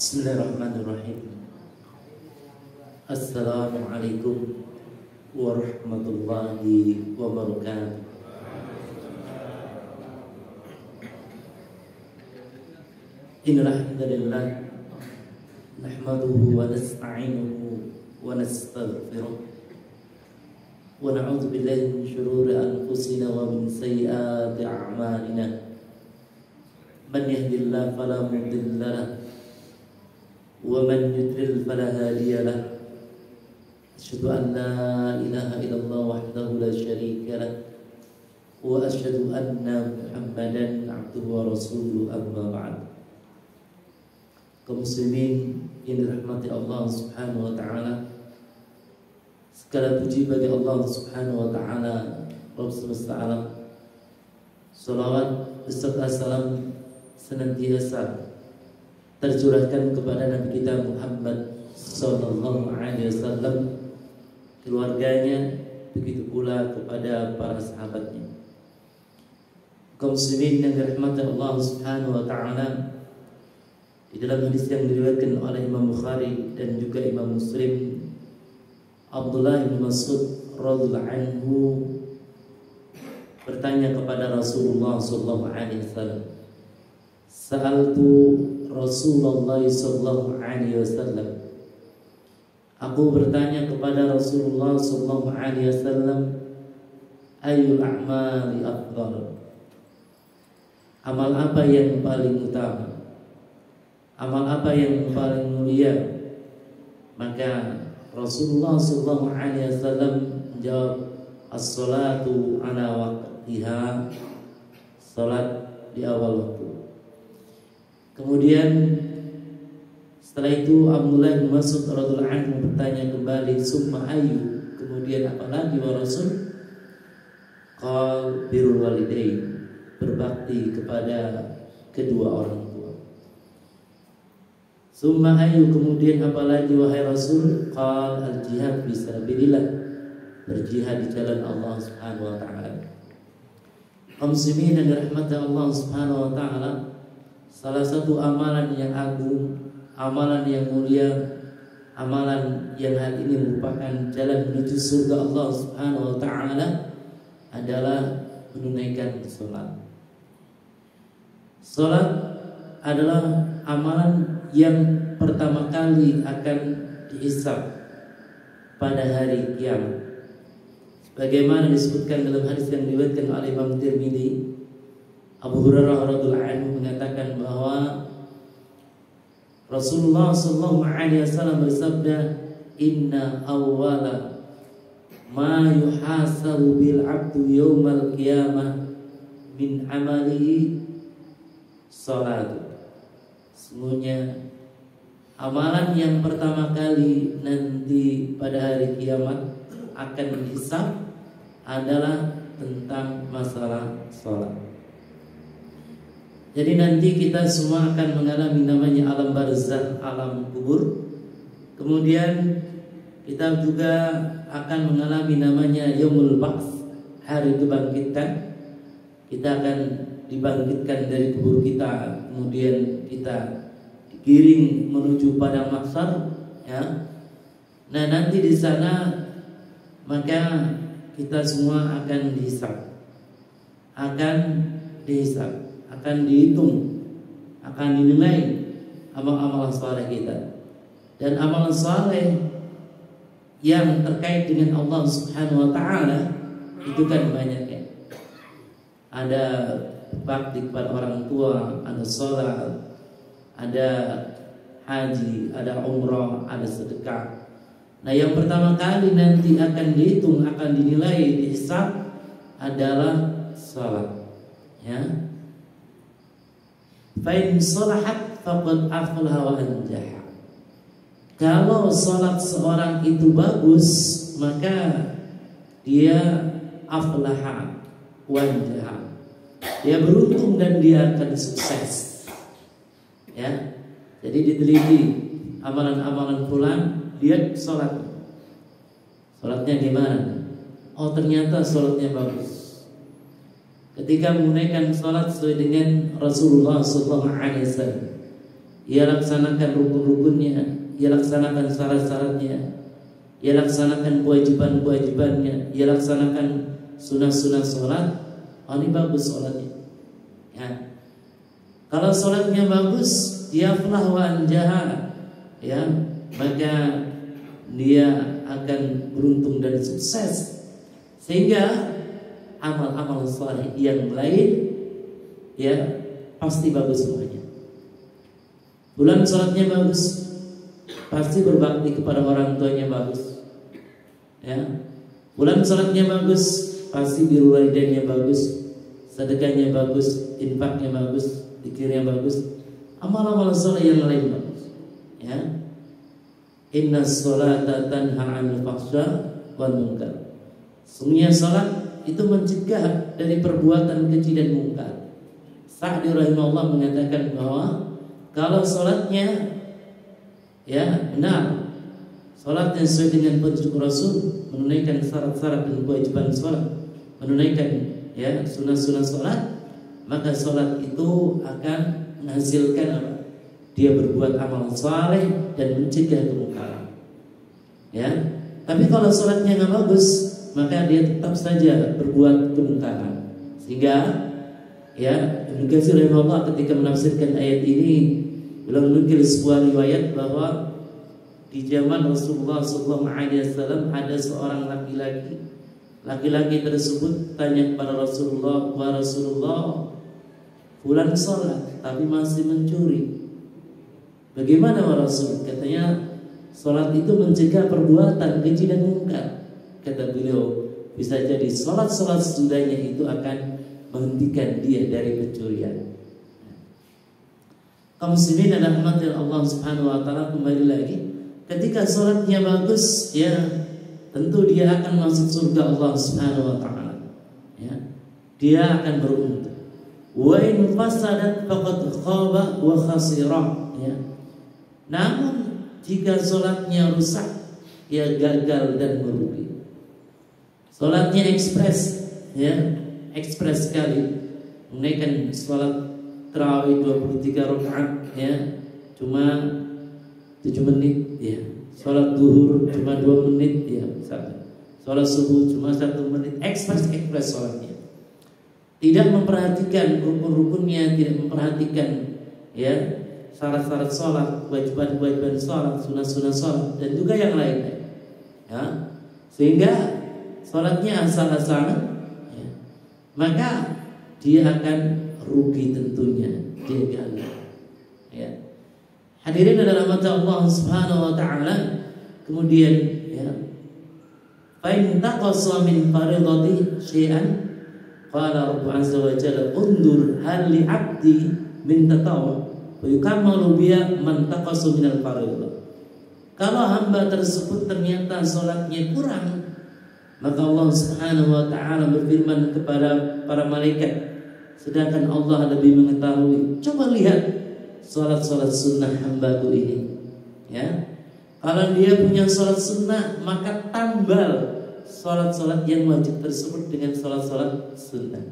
Bismillahirrahmanirrahim. Assalamualaikum warahmatullahi wabarakatuh. Innal hamdalillah nahmaduhu wa nasta'inuhu wa nastaghfiruh wa na'udzu billahi min shururi anfusina wa min sayyiati a'malina. Man yahdihillahu fala mudilla lahu wa man yudlil fala hadiya lahu. Asyhadu an la ilaha illallah wahdahu la syarika lahu wa asyhadu anna Muhammadan abduhu wa rasuluhu, amma ba'd. Kaum muslimin yang dirahmati Allah Subhanahu wa taala, segala puji bagi Allah Subhanahu wa taala, Rabb semesta alam. Salawat beserta salam senantiasa tercurahkan kepada Nabi kita Muhammad sallallahu alaihi wasallam, keluarganya, begitu pula kepada para sahabatnya. Kaum muslimin yang dirahmati Allah Subhanahu wa taala, di dalam hadis yang diriwayatkan oleh Imam Bukhari dan juga Imam Muslim, Abdullah bin Mas'ud radhiyallahu anhu bertanya kepada Rasulullah sallallahu alaihi wasallam, "Sa'altu Rasulullah sallallahu alaihi wasallam." Aku bertanya kepada Rasulullah sallallahu alaihi wasallam, "Ayyul a'mali afdal?" Amal apa yang paling utama? Amal apa yang paling mulia? Maka Rasulullah sallallahu alaihi wasallam menjawab, "As-salatu ala waqtiha." Salat di awal waktu. Kemudian setelah itu Abdullah bin Mas'ud radhiyallahu anhu bertanya kembali, "Summa ayyu?" Kemudian apa lagi wa Rasul? Qal birrul walidain, berbakti kepada kedua orang tua. Summa ayyu, kemudian apa lagi wahai Rasul? Qal al-jihad fisabilillah, berjihad di jalan Allah Subhanahu wa taala. Kaum muslimin yang dirahmati Allah Subhanahu wa taala, salah satu amalan yang agung, amalan yang mulia, amalan yang hal ini merupakan jalan menuju surga Allah Subhanahu wa taala adalah menunaikan salat. Salat adalah amalan yang pertama kali akan dihisab pada hari kiamat. Bagaimana disebutkan dalam hadis yang diriwayatkan oleh Imam Tirmidzi, Abu Hurairah radhiyallahu anhu mengatakan bahwa Rasulullah sallallahu alaihi wasallam bersabda, "Inna awwala ma yuhasabu bil 'abdu yaumal qiyamah min amalihi salat." Sesungguhnya amalan yang pertama kali nanti pada hari kiamat akan dihisab adalah tentang masalah salat. Jadi nanti kita semua akan mengalami namanya alam barzakh, alam kubur. Kemudian kita juga akan mengalami namanya yaumul ba'ts, hari kebangkitan. Kita akan dibangkitkan dari kubur kita, kemudian kita digiring menuju padang mahsyar, ya. Nah, nanti di sana maka kita semua akan dihisab. Akan dihitung, akan dinilai amal-amal saleh kita. Dan amal saleh yang terkait dengan Allah Subhanahu wa taala itu kan banyak, ya. Ada bakti kepada orang tua, ada salat, ada haji, ada umrah, ada sedekah. Nah, yang pertama kali nanti akan dihitung, akan dinilai, dihisab adalah salat, ya. Fa in salahat faqad aflaha wa anjaha. Kalau salat seorang itu bagus, maka dia aflaha wa anjaha. Dia beruntung dan dia akan sukses. Ya. Jadi diteliti amalan-amalan fulan, lihat salat. Salatnya gimana? Oh, ternyata salatnya bagus. Ketika menunaikan salat sesuai dengan Rasulullah SAW, ia laksanakan rukun-rukunnya, ia laksanakan syarat-syaratnya, ia laksanakan kewajiban-kewajibannya, ia laksanakan sunah-sunah sholat, ini bagus sholatnya. Ya. Kalau sholatnya bagus, dia aflah wa anjaha, ya, maka dia akan beruntung dan sukses. Sehingga amal-amal saleh yang lain, ya, pasti bagus semuanya. Bulan sholatnya bagus, pasti berbakti kepada orang tuanya bagus. Ya, bulan sholatnya bagus, pasti birrul walidainnya bagus, sedekahnya bagus, infaknya bagus, zikirnya bagus, amal-amal saleh yang lain bagus. Ya, inna sholata tanha 'anil fahsya wal munkar. Sungguhnya salat itu mencegah dari perbuatan keji dan mungkar. Sa'di rahimahullah mengatakan bahwa kalau salatnya, ya, benar, salat yang sesuai dengan petunjuk Rasul, menunaikan syarat-syarat dan kewajiban salat, menunaikan, ya, sunah-sunah salat, maka salat itu akan menghasilkan apa? Dia berbuat amal saleh dan mencegah kemungkaran. Ya, tapi kalau salatnya nggak bagus, maka dia tetap saja berbuat kemungkaran. Sehingga, ya, Ibnu Katsir rahimahullah ketika menafsirkan ayat ini, beliau menukil sebuah riwayat bahwa di zaman Rasulullah SAW ada seorang laki-laki tersebut tanya kepada Rasulullah, "Wa Rasulullah, fulan sholat tapi masih mencuri. Bagaimana wa Rasul?" Katanya, sholat itu mencegah perbuatan keji dan mungkar. Kata beliau, bisa jadi sholat-sholat sesudahnya itu akan menghentikan dia dari pencurian. Kaum muslimin dan rahmatil Allah Subhanahu wa taala, kembali lagi, ketika sholatnya bagus, ya, tentu dia akan masuk surga Allah Subhanahu wa taala. Ya, dia akan beruntung. Wa in fasadat faqad khaba wa khasira. Ya. Namun jika sholatnya rusak, ia gagal dan merugi. Sholatnya ekspres, ya, ekspres sekali, menunaikan sholat tarawih 23 rakaat, ya, cuma 7 menit, ya. Sholat zuhur cuma 2 menit, ya, misalnya. Sholat subuh cuma 1 menit, ekspres sholatnya. Tidak memperhatikan rukun-rukunnya, tidak memperhatikan, ya, syarat-syarat sholat, kewajiban-kewajiban sholat, sunah-sunah sholat, dan juga yang lainnya. Ya. Sehingga sholatnya asal-asalan, ya, maka dia akan rugi tentunya, dia gagal. Ya. Hadirin adalah mata Allah Subhanahu wa taala. Kemudian, ya, fa in taqassa min faridati syai'an qala Rabbu azza wa jalla undur hal li 'abdi min tatawwu wa yukammalu biya man taqassa min al faridah. Kalau hamba tersebut ternyata salatnya kurang, maka Allah Subhanahu wa taala berfirman kepada para malaikat, sedangkan Allah lebih mengetahui, coba lihat salat-salat sunnah hambaku ini. Ya, kalau dia punya salat sunnah, maka tambal salat-salat yang wajib tersebut dengan salat-salat sunnah.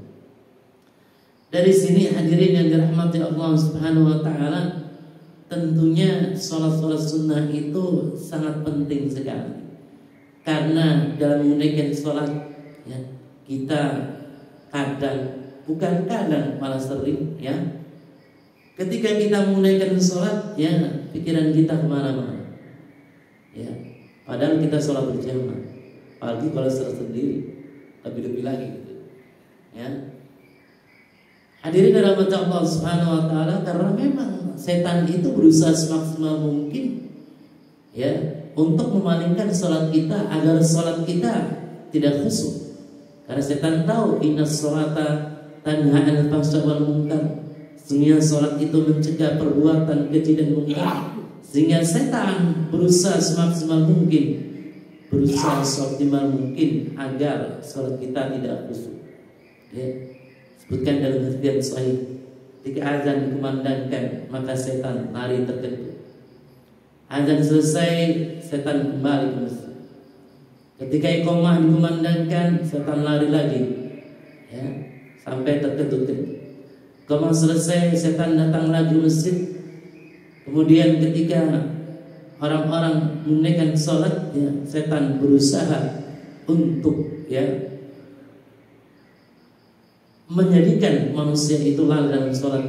Dari sini hadirin yang dirahmati Allah Subhanahu wa taala, tentunya salat-salat sunnah itu sangat penting sekali. Karena dalam menunaikan salat, ya, kita bukan kadang malah sering, ya, ketika kita menunaikan salat, ya, pikiran kita kemana-mana, ya, padahal kita salat berjamaah, apalagi kalau salat sendiri, lebih-lebih lagi, gitu. Ya, hadirin dalam mata Allah Subhanahu wa taala, karena memang setan itu berusaha semaksimal mungkin, ya, untuk memalingkan salat kita agar salat kita tidak khusyuk. Karena setan tahu innas sholata tanha 'anil fahsya wal munkar. Sehingga salat itu mencegah perbuatan keji dan mungkar. Sehingga setan berusaha semaksimal mungkin, berusaha seoptimal mungkin agar salat kita tidak khusyuk. Ya. Sebutkan dalam hadis sahih, ketika azan dikumandangkan, maka setan lari terkejut. Azan selesai, setan kembali ke masjid. Ketika iqamah dikumandangkan, setan lari lagi, ya, sampai terkejut. Iqamah selesai, setan datang lagi ke masjid. Kemudian ketika orang-orang menunaikan sholat, ya, setan berusaha untuk menjadikan manusia itu lalai dalam sholat.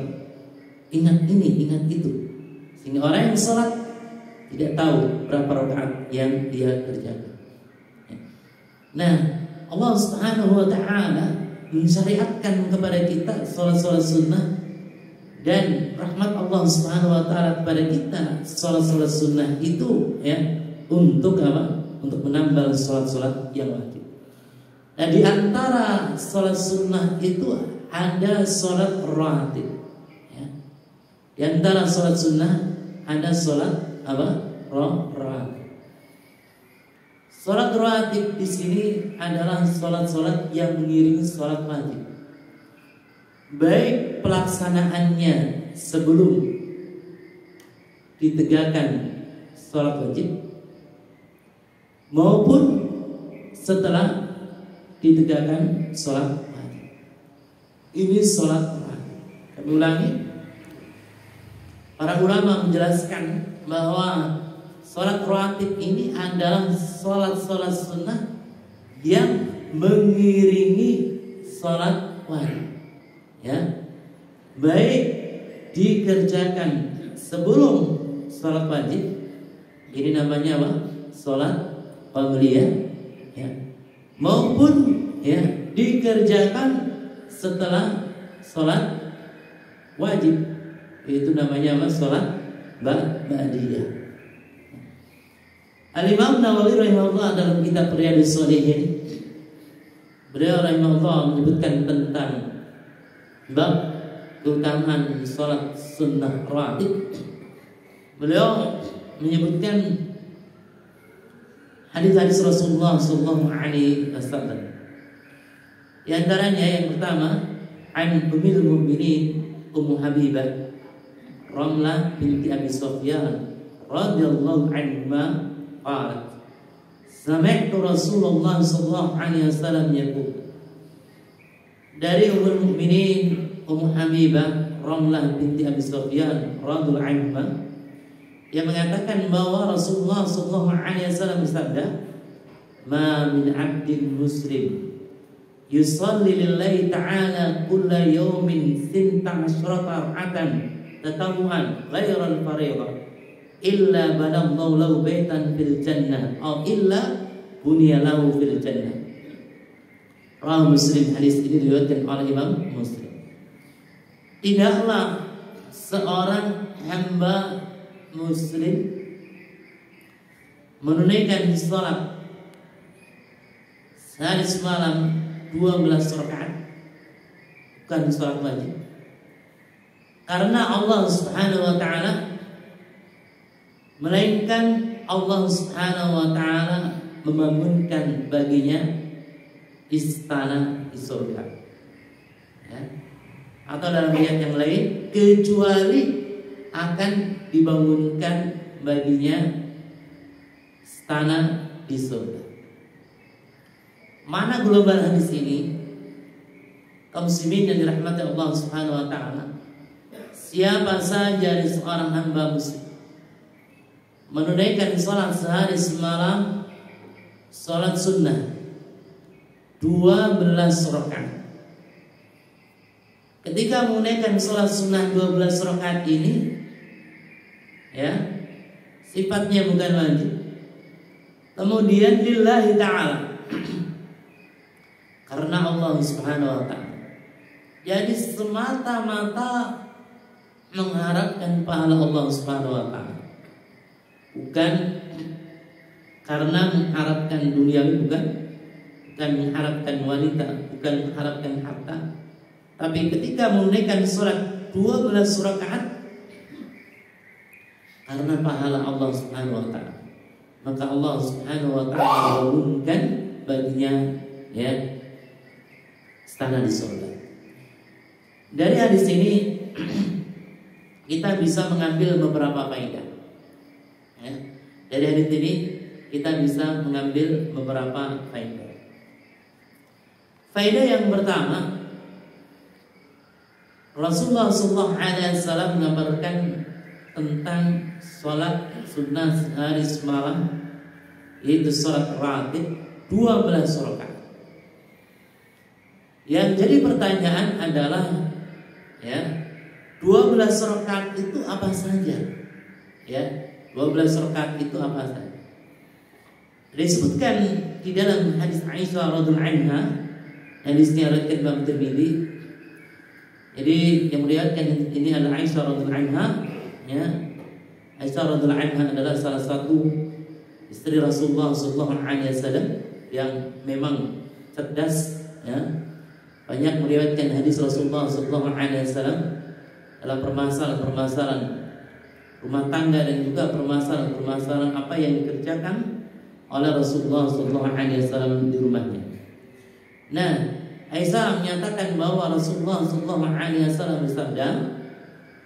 Ingat ini, ingat itu, sehingga orang yang sholat tidak tahu berapa rakaat yang dia kerjakan. Nah, Allah Subhanahu wa ta'ala mensyariatkan kepada kita sholat-sholat sunnah, dan rahmat Allah Subhanahu wa ta'ala kepada kita sholat-sholat sunnah itu untuk apa? Untuk menambal sholat-sholat yang wajib. Nah, di antara sholat sunnah itu ada sholat rawatib. Di antara sholat sunnah ada sholat apa? Rawatib. Sholat rawatib di sini adalah sholat-sholat yang mengiringi sholat wajib, baik pelaksanaannya sebelum ditegakkan sholat wajib maupun setelah ditegakkan sholat wajib. Ini sholat rawatib. Kami ulangi. Para ulama menjelaskan bahwa sholat rawatib ini adalah sholat-sholat sunnah yang mengiringi sholat wajib, baik dikerjakan sebelum sholat wajib, ini namanya apa? Sholat qabliyah, maupun dikerjakan setelah sholat wajib, itu namanya apa? Sholat ba'diyah. Al-Imam Nawawi rahimahullah dalam kitab Riyadhus Shalihin, beliau rahimahullah menyebutkan tentang bab keutamaan sholat sunnah rawatib. Beliau menyebutkan hadis-hadis Rasulullah sallallahu alaihi wasallam. Di antaranya yang pertama, an Ummul Mukminin Ummu Habibah Ramlah binti Abi Sufyan radhiyallahu anha qalat sami'tu Rasulullah sallallahu alaihi wasallam yaqul. Dari Ummul Mukminin Ummu Habibah Ramlah binti Abi Sufyan radhiyallahu anha yang mengatakan bahwa Rasulullah sallallahu alaihi wasallam bersabda, "Ma min 'abdin muslim yusalli lillahi ta'ala kulla yawmin 12 rak'atan tatawuan ghairal fariidhah illa banallahu lahu baitan fil jannah aw illa buniya lahu fil jannah." Rawi Muslim, hadis ini diriwayatkan oleh Imam Muslim. Tidaklah seorang hamba muslim menunaikan salat sehari semalam 12 rakaat, bukan salat wajib, karena Allah Subhanahu wa ta'ala, melainkan Allah Subhanahu wa ta'ala membangunkan baginya istana di surga, atau dalam ayat yang lain, kecuali akan dibangunkan baginya istana di surga. Mana global hadis ini? Kaum muslimin yang dirahmati Allah Subhanahu wa ta'ala, siapa saja dari seorang hamba muslim menunaikan salat sehari semalam, salat sunnah 12 rakaat. Ketika menunaikan salat sunnah 12 rakaat ini, sifatnya bukan wajib. Kemudian lillahi ta'ala, karena Allah Subhanahu wa ta'ala. Jadi semata-mata mengharapkan pahala Allah Subhanahu wa ta'ala, bukan karena mengharapkan duniawi, bukan mengharapkan wanita, bukan mengharapkan harta. Tapi ketika menunaikan salat 12 rakaat karena pahala Allah Subhanahu wa ta'ala, maka Allah Subhanahu wa ta'ala bangunkan baginya istana di surga. Dari hadis ini kita bisa mengambil beberapa faedah. Dari hadis ini kita bisa mengambil beberapa faedah. Faedah yang pertama, Rasulullah sallallahu alaihi wasallam mengabarkan tentang sholat sunnah sehari semalam, yaitu sholat rawatib 12 rakaat. Yang jadi pertanyaan adalah, ya, 12 rakaat itu apa saja? Ya, 12 rakaat itu apa saja? Disebutkan di dalam hadis Aisyah radhiyallahu anha, hadisnya riwayat Imam Tirmidzi. Jadi yang meriwayatkan ini adalah Aisyah radhiyallahu anha, ya. Aisyah radhiyallahu anha adalah salah satu istri Rasulullah sallallahu alaihi wasallam yang memang cerdas, ya. Banyak meriwayatkan hadis Rasulullah sallallahu alaihi wasallam dalam permasalahan rumah tangga dan juga permasalahan apa yang dikerjakan oleh Rasulullah sallallahu alaihi wasallam di rumahnya. Nah, Aisyah menyatakan bahwa Rasulullah sallallahu alaihi wasallam bersabda,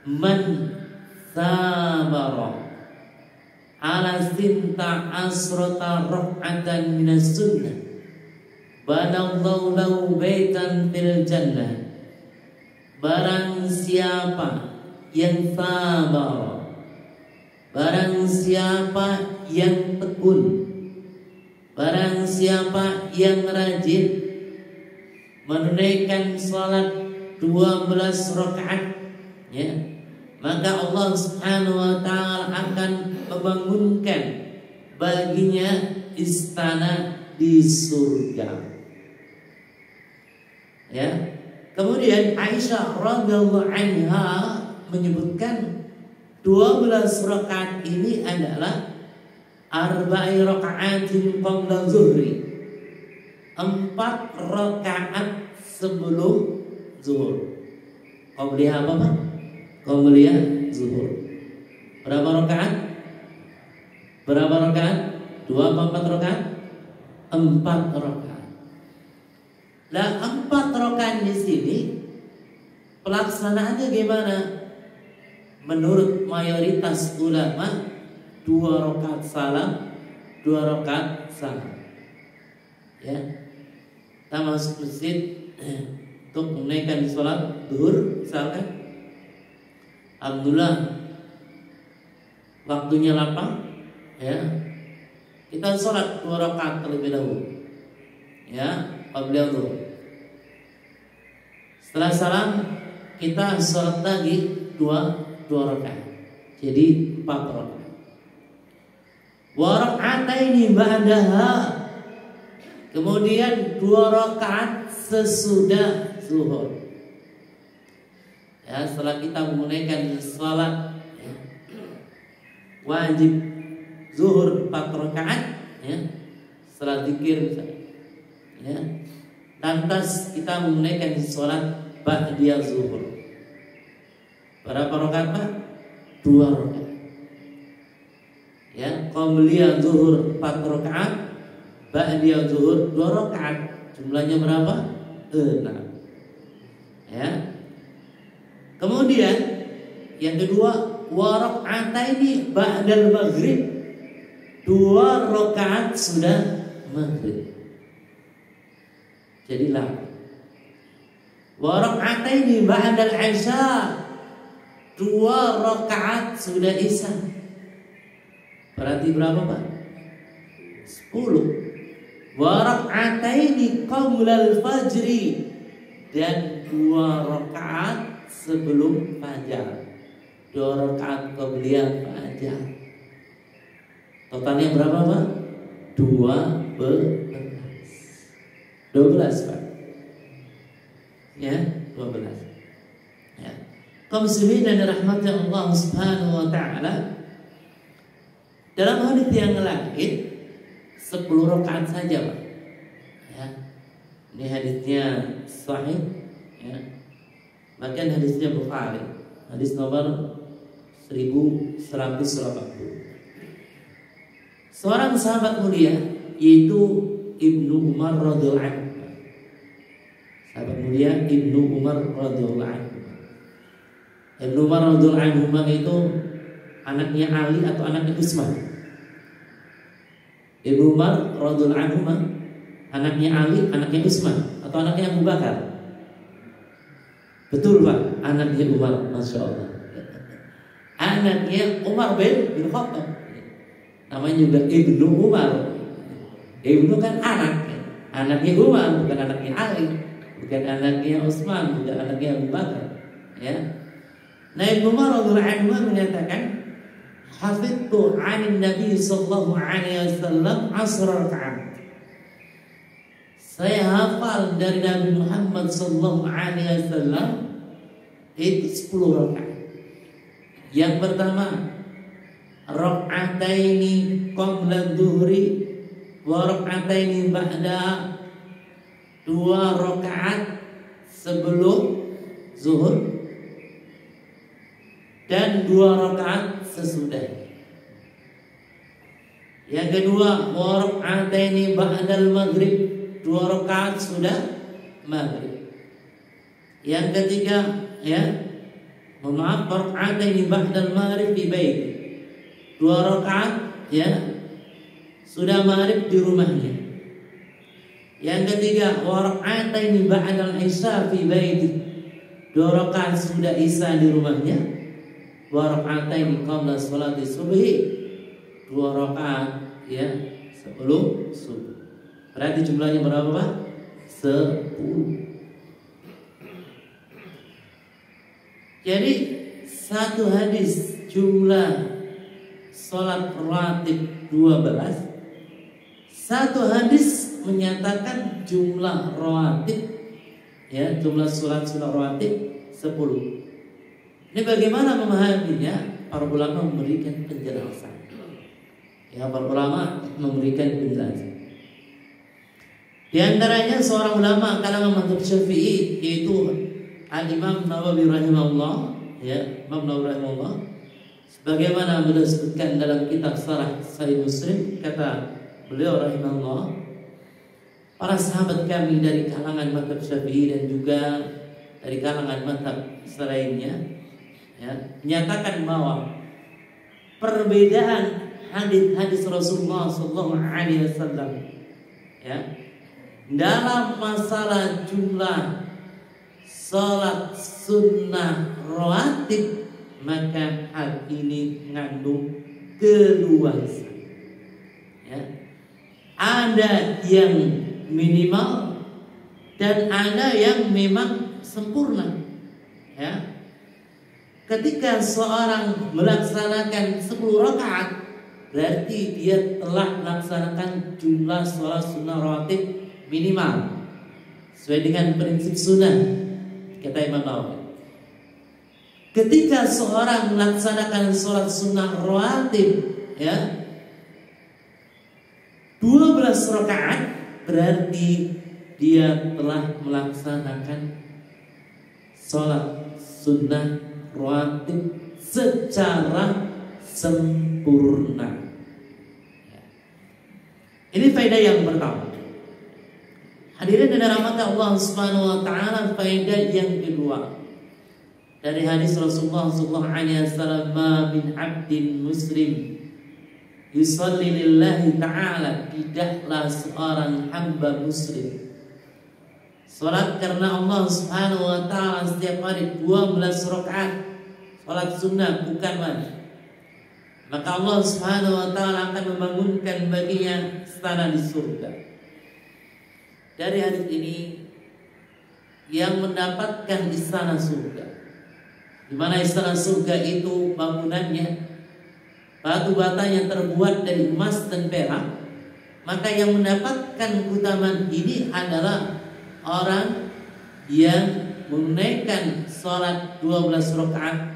"Man sabara ala sinta asrata rak'atan minas sunnah banallahu lahu baitan fil jannah." Barang siapa yang sabar, barang siapa yang tekun, barang siapa yang rajin menunaikan salat 12 rakaat, ya, maka Allah Subhanahu wa taala akan membangunkan baginya istana di surga. Ya. Kemudian Aisyah radhiyallahu anha menyebutkan 12 rakaat ini adalah arba'i raka'atin qabla zuhri, 4 rakaat sebelum zuhur. Qabliya apa Pak? Qabliya zuhur. Berapa rakaat? Berapa rakaat? 2 apa 4 rakaat? 4 rakaat. Nah, 4 rakaat di sini pelaksanaannya gimana? Menurut mayoritas ulama 2 rakaat salam, 2 rakaat salam. Ya, kita masuk masjid untuk menunaikan sholat zuhur misalkan. Alhamdulillah waktunya lapang, ya. Kita sholat 2 rakaat terlebih dahulu, ya, qabla zuhur. Setelah salam kita sholat lagi 2 rakaat. Jadi 4 rakaat. Wa raka'ataini ba'daha, kemudian 2 rakaat sesudah zuhur. Ya, setelah kita menunaikan salat, ya, wajib zuhur 4 rakaat, ya, setelah zikir misalnya, ya, lantas kita menunaikan salat ba'da zuhur. Berapa rakaat Pak? 2 rakaat. Ya, qabliya zuhur 4 rakaat, ba'da zuhur 2 rakaat. Jumlahnya berapa? 6. Ya. Kemudian yang kedua, wa raka'ataini ba'dal maghrib, 2 rakaat sudah maghrib. Jadi 8. Wa raka'ataini ba'dal isya, 2 rakaat sudah isya. Berarti berapa Pak? 10. Wa raka'ataini qablal fajri, dan 2 rakaat sebelum fajar. 2 rakaat qabliyah fajar. Totalnya berapa Pak? 12 Pak. Ya, 12. Ya. Kaum muslimin dan rahmati Allah Subhanahu wa taala, dalam hadis yang lain 10 rakaat saja Pak. Ya. Ini hadisnya sahih, ya. Bahkan hadisnya Bukhari, hadis nomor 1180. Seorang sahabat mulia yaitu Ibnu Umar radhiyallahu anhu. Sahabat mulia Ibnu Umar radhiyallahu anhu. Ibnu Umar radhiyallahu anhu itu anaknya Ali atau anaknya Utsman? Ibnu Umar radhiyallahu anhu anaknya Ali, anaknya Utsman, atau anaknya Abu Bakar? Betul Pak, anaknya Umar, Masya Allah. anaknya Umar bin Khattab. Namanya juga Ibnu Umar. Ibnu kan anak, anaknya Umar, bukan anaknya Ali, bukan anaknya Utsman, bukan anaknya Abu Bakar. Ya. Nah, Ibnu Umar radhiyallahu anhu menyatakan, hafidtu 'anin Nabi sallallahu alaihi wasallam 10 rakaat. Saya hafal dari Nabi Muhammad sallallahu alaihi wasallam itu 10 rakaat. Yang pertama, raka'ataini qabla dhuhri wa raka'ataini ba'da, 2 rakaat sebelum zuhur dan 2 rakaat sesudah. Yang kedua, wa raka'ataini ba'dal maghrib, 2 rakaat sudah maghrib. Yang ketiga, raka'ataini ba'dal maghrib di bait, 2 rakaat sudah maghrib di rumahnya. Yang ketiga, wa raka'ataini ba'dal isya fi baiti, 2 rakaat sudah isya di rumahnya. Wa raka'ataini qabla sholati subhi, 2 rakaat sebelum subuh. Berarti jumlahnya berapa, Pak? 10. Jadi satu hadis jumlah sholat rawatib 12, satu hadis menyatakan jumlah rawatib, jumlah sholat rawatib 10. Ini bagaimana memahaminya? Para ulama memberikan penjelasan. Para ulama memberikan penjelasan. Di antaranya seorang ulama kalangan mazhab Syafi'i, yaitu Al-Imam Nawawi rahimahullah, Imam Nawawi rahimahullah, sebagaimana beliau sebutkan dalam kitab Syarah Sahih Muslim, kata beliau rahimahullah, para sahabat kami dari kalangan mazhab Syafi'i dan juga dari kalangan mazhab selainnya menyatakan bahwa perbedaan hadis Rasulullah sallallahu alaihi wasallam dalam masalah jumlah salat sunnah rawatib, maka hal ini mengandung keluasan. Ada yang minimal dan ada yang memang sempurna. Ketika seorang melaksanakan 10 rakaat, berarti dia telah melaksanakan jumlah sholat sunnah rawatib minimal sesuai dengan prinsip sunnah, kata Imam Nawawi. Ketika seorang melaksanakan sholat sunnah rawatib 12 rakaat, berarti dia telah melaksanakan sholat sunnah rawatib secara sempurna. Ini faedah yang pertama. Hadirin dan rahmat Allah Subhanahu wa taala, faedah yang kedua dari hadis Rasulullah sallallahu alaihi wasallam, ma min 'abdin muslim yusalli lillahi ta'ala, tidaklah seorang hamba muslim salat karena Allah Subhanahu wa taala setiap hari 12 rakaat salat sunnah bukan wajib, maka Allah Subhanahu wa taala akan membangunkan baginya istana di surga. Dari hadis ini yang mendapatkan istana surga, di mana istana surga itu bangunannya batu batanya terbuat dari emas dan perak, maka yang mendapatkan keutamaan ini adalah orang yang menunaikan sholat 12 rakaat,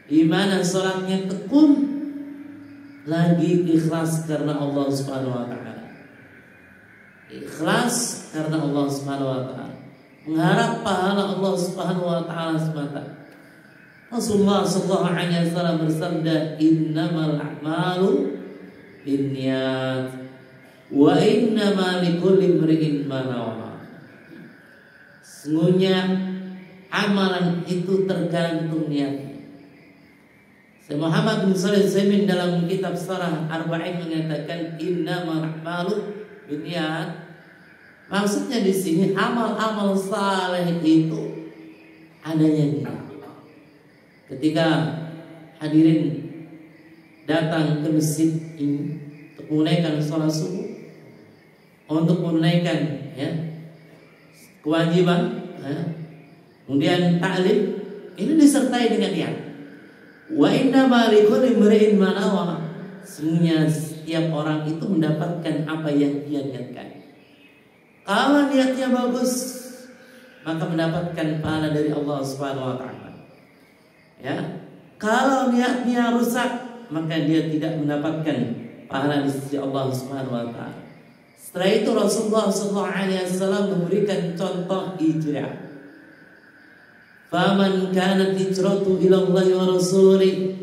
di mana sholatnya tekun lagi ikhlas karena Allah Subhanahu wa taala. Ikhlas karena Allah Subhanahu wa taala, mengharap pahala Allah Subhanahu wa taala semata. Rasulullah sallallahu alaihi wasallam bersabda, innamal a'malu binniyat wa innamal likulli imri'in ma nawa. Sesungguhnya amalan itu tergantung niatnya. Syekh Muhammad bin Shalih Al-Utsaimin dalam kitab Syarah Arba'in mengatakan innamal a'malu binniyat. Maksudnya di sini amal-amal saleh itu adanya niat. Ketika hadirin datang ke masjid ini untuk menunaikan sholat subuh, untuk menunaikan kewajiban, kemudian ta'lim, ini disertai dengan niat. Wa inna ma likulli imri'in ma nawa. Sesungguhnya setiap orang itu mendapatkan apa yang dia niatkan. Kalau niatnya bagus, maka mendapatkan pahala dari Allah Subhanahu wa taala. Ya. Kalau niatnya rusak, maka dia tidak mendapatkan pahala di sisi Allah Subhanahu wa taala. Setelah itu Rasulullah SAW memberikan contoh hijrah. Faman kanat hijratu ila Allah wa rasulih,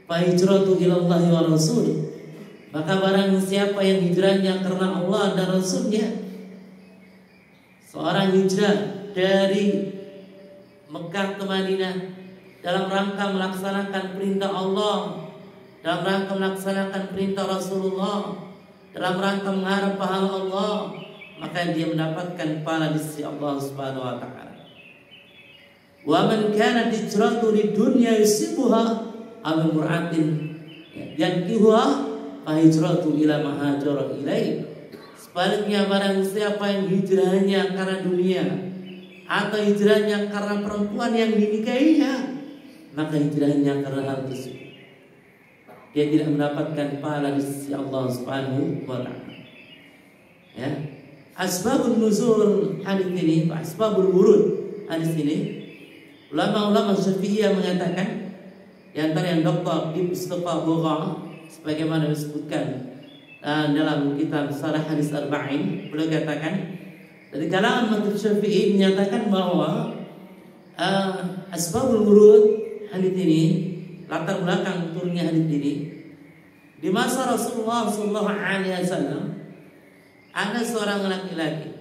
fa hijratu ila Allah wa rasulih. Maka barang siapa yang hijrahnya karena Allah dan Rasulnya, seorang hijrah dari Mekah ke Madinah dalam rangka melaksanakan perintah Allah, dalam rangka melaksanakan perintah Rasulullah, dalam rangka mengharap pahala Allah, maka dia mendapatkan pahala di sisi Allah Subhanahu wa taala. Wa man kanat hijratuhu lidunya yusibuha aw imra'atin yankihuha fa hijratuhu ila ma hajara ilaih. Sebaliknya barang siapa yang hijrahnya karena dunia atau hijrahnya karena perempuan yang dinikahinya, maka hijrahnya karena hal tersebut, dia tidak mendapatkan pahala di sisi Allah Subhanahu wa taala. Ya. Asbabun nuzul hadis ini, asbabul wurud hadis ini, ulama-ulama Syafi'iyah mengatakan, di antara yang Dr. Ibnu Mustafa Bugha sebagaimana disebutkan dalam kitab Sarah Hadis Arba'in, beliau katakan dari kalangan mazhab Syafi'i menyatakan bahwa asbabul wurud hadis ini, latar belakang turunnya hadis ini, di masa Rasulullah SAW ada seorang laki-laki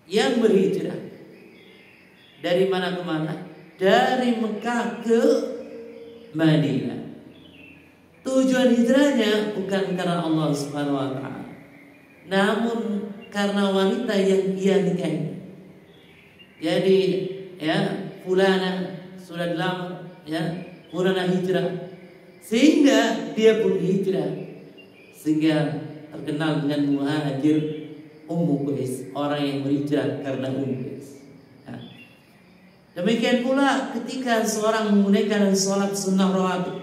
yang berhijrah dari mana ke mana, dari Mekah ke Madinah. Tujuan hijrahnya bukan karena Allah Subhanahu wa taala, namun karena wanita yang dia nikahi. Jadi fulana sudah dilamar, fulana hijrah, sehingga dia pun hijrah, sehingga terkenal dengan muhajir Ummu Qais, orang yang berhijrah karena Ummu Qais. Demikian pula ketika seorang menunaikan sholat sunnah rawatib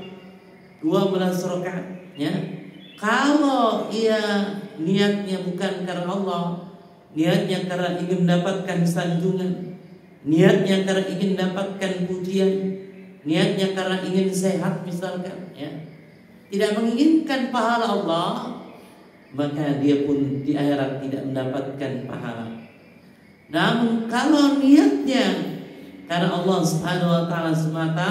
12 rakaat, kalau ia niatnya bukan karena Allah, niatnya karena ingin mendapatkan sanjungan, niatnya karena ingin mendapatkan pujian, niatnya karena ingin sehat misalkan, tidak menginginkan pahala Allah, maka dia pun di akhirat tidak mendapatkan pahala. Namun kalau niatnya karena Allah Subhanahu wa taala semata,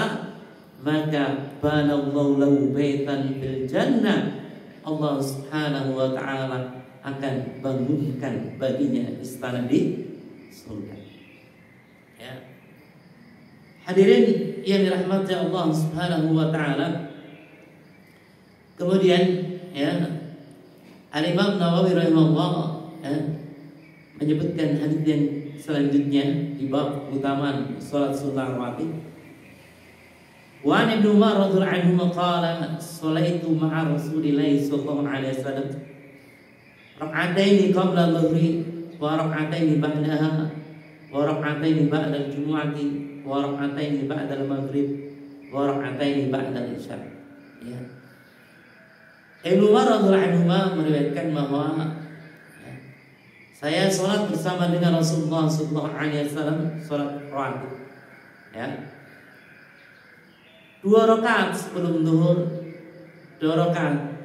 maka banallahu lahu baitan fil jannah. Allah Subhanahu wa taala akan bangunkan baginya istana di surga. Hadirin yang dirahmati Allah Subhanahu wa taala. Kemudian Al-Imam Nawawi rahimahullah menyebutkan hadis yang selanjutnya di bab keutamaan salat sunnah rawatib. Wa an Ibnu Umar radhiyallahu anhu qala sallaitu ma'a Rasulillah sallallahu alaihi wasallam rak'ataini qabla dhuhri wa rak'ataini ba'daha wa rak'ataini ba'da al-jumu'ati wa rak'ataini ba'da al-maghrib wa rak'ataini ba'da al-isya. Ibnu Umar radhiyallahu anhu meriwayatkan bahwa saya sholat bersama dengan Rasulullah sallallahu alaihi wasallam sholat rawatib. 2 rakaat sebelum zuhur, 2 rakaat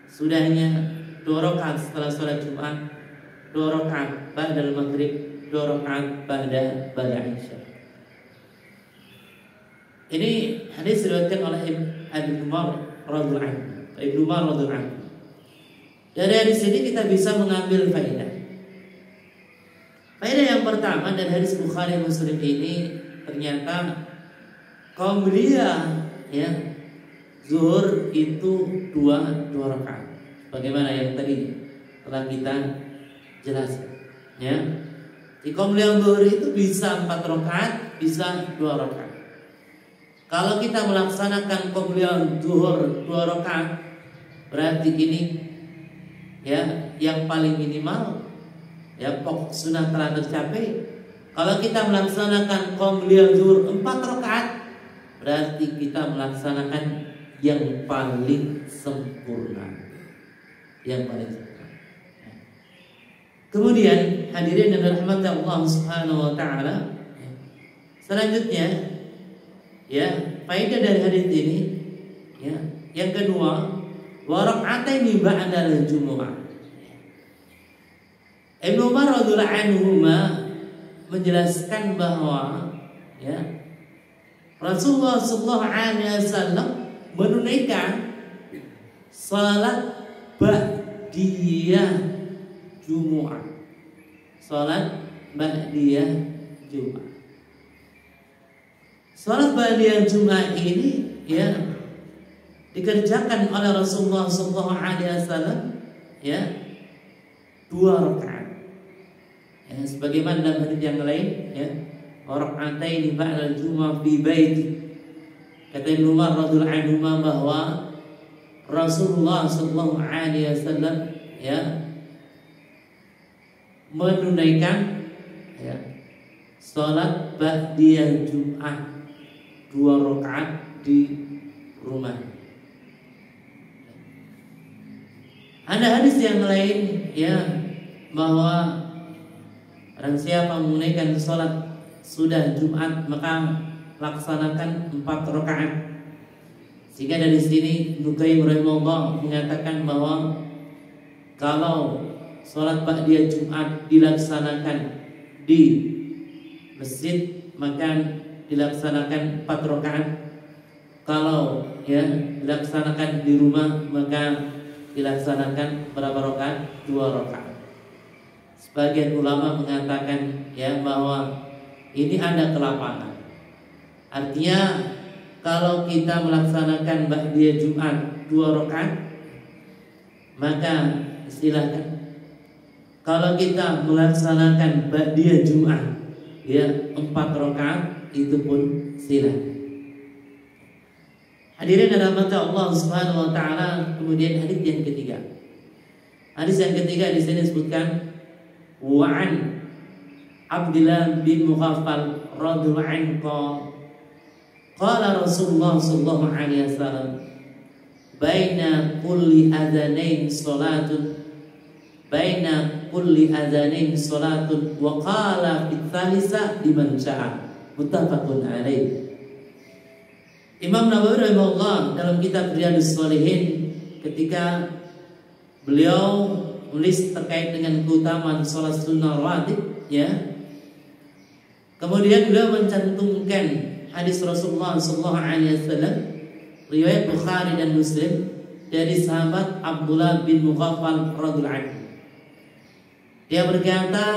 sudahnya, 2 rakaat setelah sholat Jumat, 2 rakaat ba'dal maghrib, 2 rakaat ba'da isya. Ini hadis diriwayatkan oleh Ibnu Umar radhiyallahu anhu. Dari hadis ini kita bisa mengambil faedah. Faedah yang pertama dari hadis Bukhari Muslim ini, ternyata kaum belia zuhur itu 2 rakaat. Bagaimana yang tadi telah kita jelaskan. Di kaum belia zuhur itu bisa 4 rakaat, bisa 2 rakaat. Kalau kita melaksanakan qobliyah zuhur 2 rakaat, berarti ini ya yang paling minimal ya pokok sunnah telah tercapai. Kalau kita melaksanakan qobliyah zuhur 4 rakaat, berarti kita melaksanakan yang paling sempurna. Yang paling sempurna. Kemudian hadirin dan rahmat Allah Subhanahu wa taala, selanjutnya ya, faedah dari hadis ini ya, yang kedua, wa rak'ataini ba'dal jumu'ah. Ibnu Umar radhiyallahu anhuma menjelaskan bahwa ya, Rasulullah sallallahu alaihi wasallam menunaikan salat ba'diyah Jumu'ah. Salat ba'diyah Jumu'ah. Salat ba'diyah Jumu'ah ini ya dikerjakan oleh Rasulullah SAW ya 2 rakaat. Ya, sebagaimana dalam hadis yang lain ya, raka'ataini ba'dal Jumu'ah fi baiti. Kata Ibnu Umar radhiyallahu anhu bahwa Rasulullah SAW ya menunaikan ya salat ba'diyah Jum'ah 2 rakaat di rumah. Ada hadis yang lain ya bahwa barang siapa menunaikan salat sudah Jumat maka laksanakan 4 rakaat. Sehingga dari sini Ibnu Qayyim rahimahullah mengatakan bahwa kalau salat ba'diyah Jumat dilaksanakan di masjid maka dilaksanakan 4 rakaat. Kalau ya dilaksanakan di rumah maka dilaksanakan berapa rakaat? 2 rakaat. Sebagian ulama mengatakan ya bahwa ini ada kelapangan. Artinya kalau kita melaksanakan ba'diyah Jumat 2 rakaat maka silakan. Kalau kita melaksanakan ba'diyah Jumat ya 4 rakaat itu pun silakan. Hadirin dan rahmat Allah Subhanahu wa taala, kemudian hadis yang ketiga. Hadis yang ketiga di sini disebutkan wa an Abdullah bin Mughaffal radhiyallahu anhu qala Rasulullah sallallahu alaihi wasallam baina kulli adzanain salatun wa qala fi tsalisa liman syaa muttafaqun alaih. Imam Nawawi rahimahullah dalam kitab Riyadhus Shalihin ketika beliau menulis terkait dengan keutamaan salat sunnah rawatib ya, kemudian beliau mencantumkan hadis Rasulullah sallallahu alaihi wasallam riwayat Bukhari dan Muslim dari sahabat Abdullah bin Mughaffal radhiyallahu anhu. Dia berkata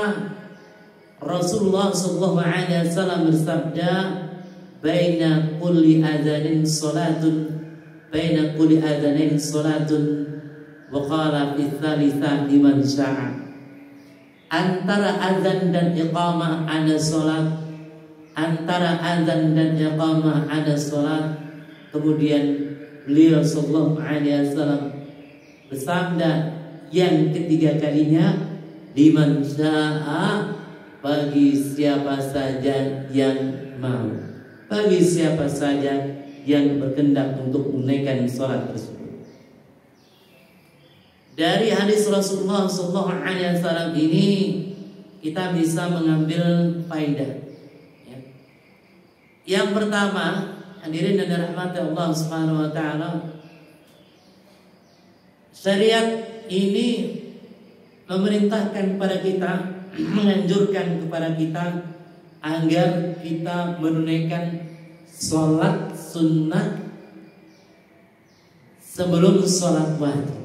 Rasulullah sallallahu alaihi wasallam bersabda baina kulli adzanain salatun wa qala fi tsalitsah liman syaa. Antara azan dan iqamah ada salat, kemudian beliau sallallahu alaihi wasallam bersabda yang ketiga kalinya liman syaa, bagi siapa saja yang mau, bagi siapa saja yang berkehendak untuk menunaikan salat tersebut. Dari hadis Rasulullah sallallahu alaihi wasallam ini kita bisa mengambil faedah ya. Yang pertama, hadirin dan rahmat Allah Subhanahu wa taala, syariat ini memerintahkan kepada kita, menganjurkan kepada kita agar kita menunaikan sholat sunnah sebelum sholat wajib.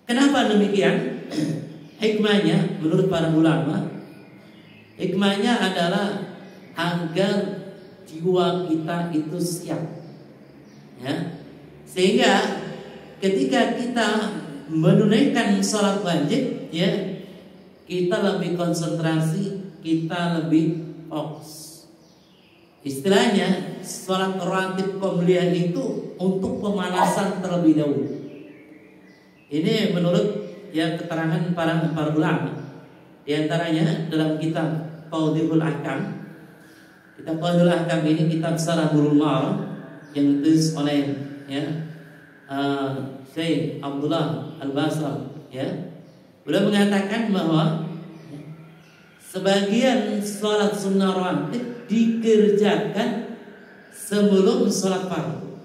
Kenapa demikian? Hikmahnya menurut para ulama, hikmahnya adalah agar jiwa kita itu siap ya. Sehingga ketika kita menunaikan sholat wajib ya, kita lebih konsentrasi, kita lebih fokus. Istilahnya sholat rawatib qobliyah itu untuk pemanasan terlebih dahulu. Ini menurut keterangan para ulama. Di antaranya dalam kitab Qaudhul Ahkam. Kitab Qaudhul Ahkam ini kitab Sarahul Mar yang ditulis oleh Syekh Abdullah Al-Basra, beliau mengatakan bahwa sebagian sholat sunnah rawatib dikerjakan sebelum sholat fardu.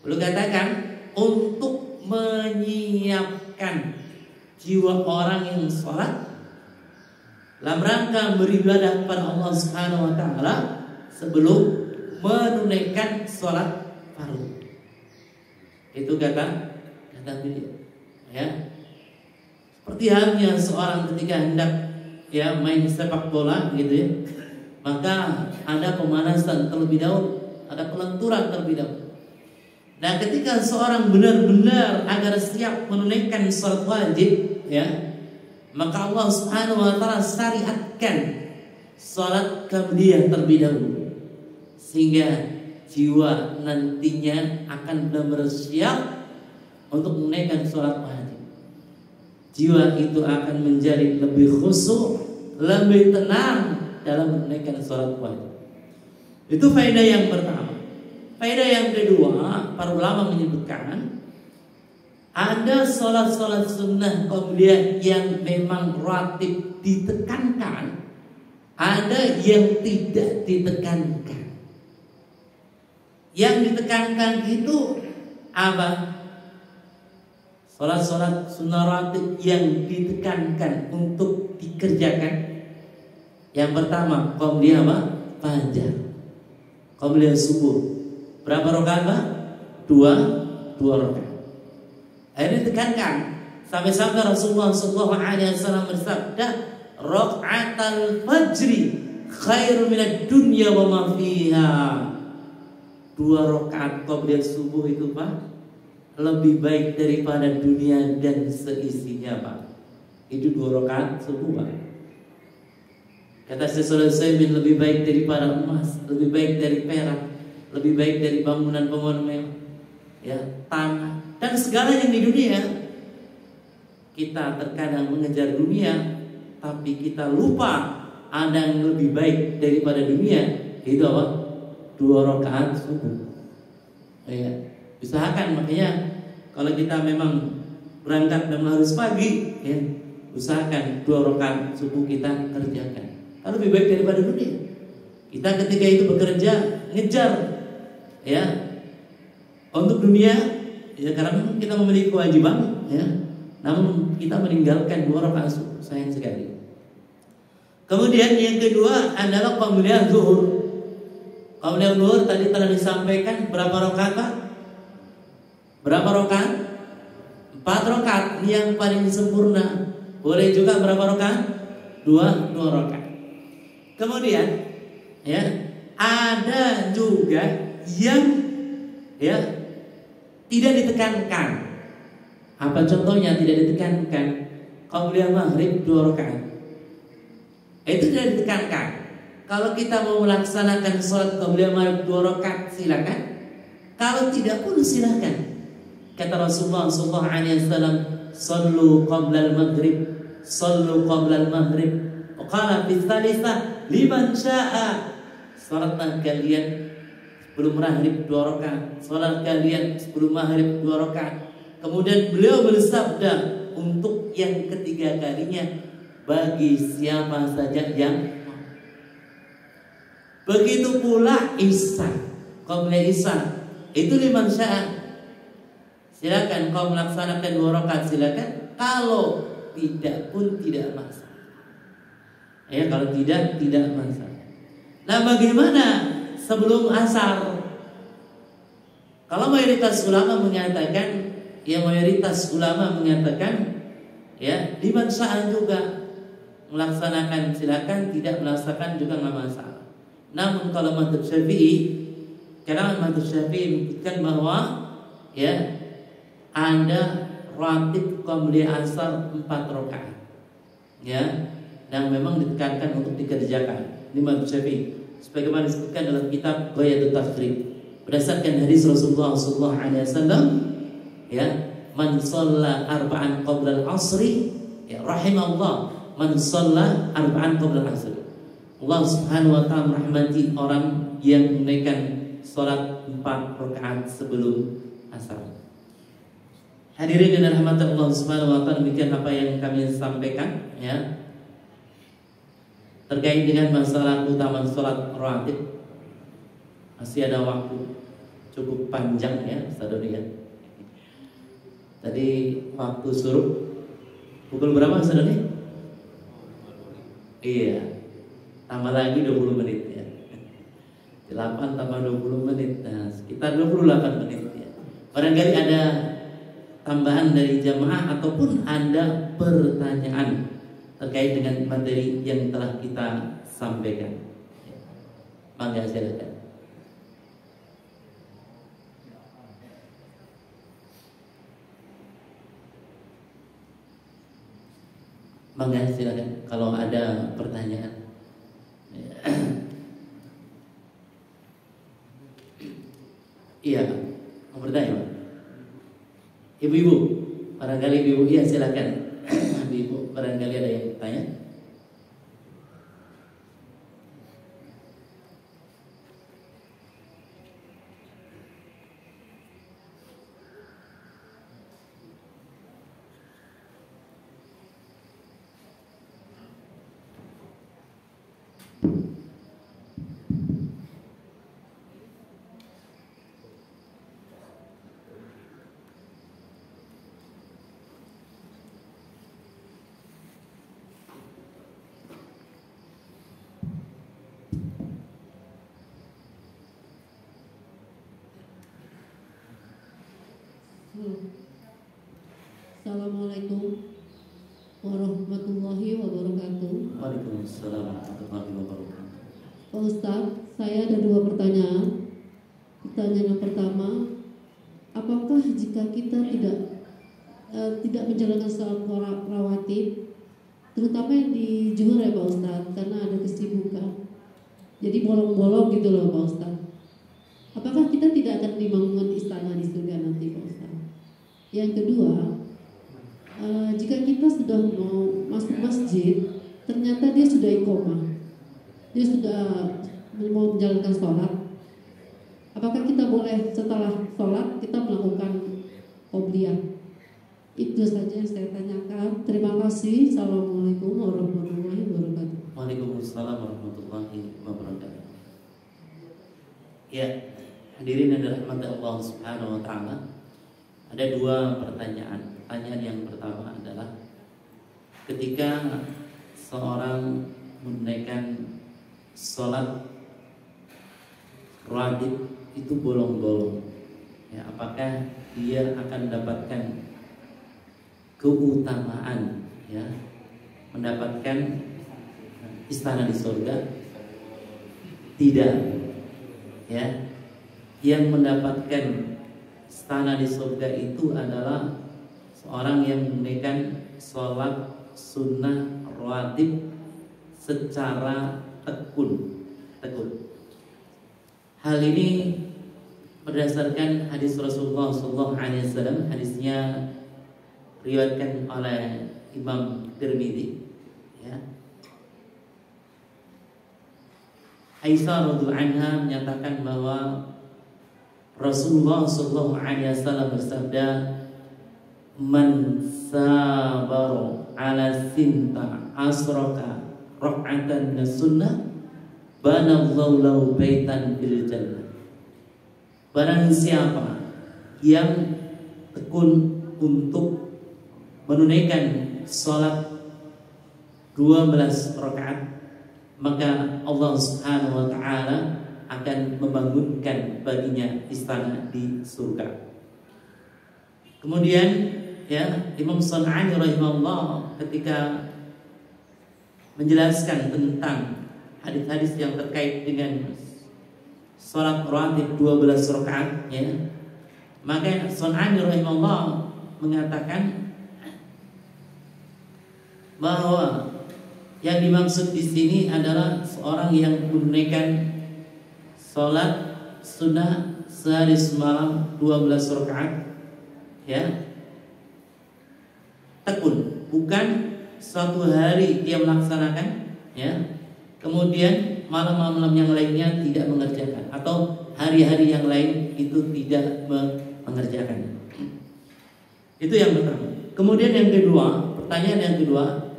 Beliau katakan untuk menyiapkan jiwa orang yang sholat dalam rangka beribadah kepada Allah Subhanahu wa taala sebelum menunaikan sholat fardu. Itu kata beliau. Seperti halnya seorang ketika hendak main sepak bola gitu, maka ada pemanasan terlebih dahulu, ada pelenturan terlebih dahulu. Nah, ketika seorang benar-benar agar siap menunaikan sholat wajib, maka Allah Subhanahu wa taala syariatkan sholat qabliyah terlebih dahulu, sehingga jiwa nantinya akan benar-benar siap untuk menunaikan sholat wajib. Jiwa itu akan menjadi lebih khusyuk, lebih tenang dalam menunaikan sholat wajib. Itu faedah yang pertama. Faedah yang kedua, para ulama menyebutkan ada sholat-sholat sunnah qabliyah yang memang rawatib ditekankan, ada yang tidak ditekankan. Yang ditekankan itu apa? Sholat-sholat sunnah rawatib yang ditekankan untuk dikerjakan. Yang pertama, qabliyah apa? Fajar. Qabliyah subuh. Berapa rakaat, Pak? Dua rakaat. Ini ditekankan sampai-sampai Rasulullah SAW bersabda, "Raka'atal fajri khairu minad dunya wa ma fiha." 2 rakaat qabliyah subuh itu, Pak, lebih baik daripada dunia dan seisinya, Pak. Itu 2 rakaat subuh, Pak. Kata Syekh Utsaimin, lebih baik daripada emas, lebih baik dari perak, lebih baik dari bangunan-bangunan mewah, tanah dan segala yang di dunia. Kita terkadang mengejar dunia, tapi kita lupa ada yang lebih baik daripada dunia. Itu apa? 2 rakaat subuh. Usahakan, makanya kalau kita memang berangkat dan harus pagi, usahakan 2 rakaat subuh kita kerjakan. Kalau lebih baik daripada dunia. Kita ketika itu bekerja ngejar untuk dunia, karena kita memiliki kewajiban, namun kita meninggalkan 2 rakaat subuh, sayang sekali. Kemudian yang kedua adalah qabliyah zuhur. Qabliyah zuhur tadi telah disampaikan berapa rakaat, Pak? Berapa rakaat? 4 rakaat yang paling sempurna. Boleh juga berapa rakaat? 2 rakaat. Kemudian ada juga yang tidak ditekankan. Apa contohnya tidak ditekankan? Qabliyah maghrib 2 rakaat. Itu tidak ditekankan. Kalau kita mau melaksanakan sholat qabliyah maghrib 2 rakaat, silakan. Kalau tidak pun silakan. Kata Rasulullah SAW, "Sallu qabla al-maghrib, sallu qabla al-maghrib." Qala fi tsalitsah liman syaa. Salatlah kalian sebelum maghrib 2 rakaat, salat kalian sebelum maghrib 2 rakaat. Kemudian beliau bersabda untuk yang ketiga kalinya, bagi siapa saja yang mau. Begitu pula Isya, qabliyah Isya itu liman syaa. Silakan kau melaksanakan 2 rakaat, silakan. Kalau tidak pun tidak masalah. Kalau tidak masalah. Nah, bagaimana sebelum asar? Kalau mayoritas ulama mengatakan, liman syaa juga melaksanakan, silakan. Tidak melaksanakan juga nggak masalah. Namun kalau mazhab Syafi'i, karena mazhab Syafi'i menyebutkan bahwa ada rawatib qabliyah asar 4 rakaat, yang memang ditekankan untuk dikerjakan. Ini mazhab Syafi'i. sebagaimana disebutkan dalam kitab Ghayatul Tafrih berdasarkan hadis Rasulullah sallallahu alaihi wasallam, ya, man shalla arba'an qabla al-'asri, ya, rahimallah man shalla arba'an qabla al-'asri. Allah Subhanahu wa taala merahmati orang yang menunaikan salat 4 rakaat sebelum asar. Hadirin dan rahmat Allah Subhanahu wa taala, demikian apa yang kami sampaikan, ya, terkait dengan masalah utama salat rawatib. Masih ada waktu cukup panjang, ya, saudara, ya. Tadi waktu suruh pukul berapa, saudara? Iya, tambah lagi 20 menit, ya. 8 tambah 20 menit, nah, sekitar 28 menit, ya. Barangkali ada tambahan dari jamaah ataupun ada pertanyaan terkait dengan materi yang telah kita sampaikan. Mangga, silakan. Mangga, silakan kalau ada pertanyaan. Iya, mau bertanya, Pak? Ibu-ibu, barangkali ibu-ibu, iya silakan. Ibu, barangkali ada yang bertanya. Assalamualaikum warahmatullahi wabarakatuh. Waalaikumsalam warahmatullahi wabarakatuh. Pak Ustadz, saya ada 2 pertanyaan. Pertanyaan yang pertama, apakah jika kita tidak menjalankan salat rawatib, terutama yang di Juhur, ya Pak Ustadz, karena ada kesibukan, jadi bolong-bolong gitu loh Pak Ustadz, apakah kita tidak akan dibangun istana di surga nanti Pak Ustadz? Yang kedua, jika kita sudah mau masuk masjid, ternyata dia sudah iqomah, dia sudah mau menjalankan sholat, apakah kita boleh setelah sholat kita melakukan qobliyah? Itu saja yang saya tanyakan. Terima kasih. Assalamualaikum warahmatullahi wabarakatuh. Waalaikumsalam warahmatullahi wabarakatuh. Ya, hadirin yang dirahmati Allah Subhanahu wa taala, ada 2 pertanyaan. Pertanyaan yang pertama adalah ketika seorang menunaikan sholat rawatib itu bolong-bolong, ya, apakah dia akan mendapatkan keutamaan, ya, mendapatkan istana di surga? Tidak, ya. Yang mendapatkan istana di surga itu adalah seorang yang menunaikan sholat sunnah rawatib secara tekun. Hal ini berdasarkan hadis Rasulullah SAW. Hadisnya riwayatkan oleh Imam Tirmidzi, ya. Aisyah radhiyallahu anha menyatakan bahwa Rasulullah SAW bersabda, man sabara ala sinta asraka rak'atan min sunnah banallahu lahu baitan fil jannah. Barang siapa yang tekun untuk menunaikan salat 12 rakaat, maka Allah Subhanahu wa taala akan membangunkan baginya istana di surga. Kemudian, ya, Imam San'ani rahimahullah ketika menjelaskan tentang hadis-hadis yang terkait dengan salat rawatib 12 rakaat, ya, maka San'ani rahimahullah mengatakan bahwa yang dimaksud di sini adalah seorang yang menunaikan sholat sunnah sehari semalam 12 rakaat, ya, tekun, bukan suatu hari dia melaksanakan, ya, kemudian malam-malam yang lainnya tidak mengerjakan, atau hari-hari yang lain itu tidak mengerjakan. Itu yang pertama. Kemudian yang kedua, pertanyaan yang kedua,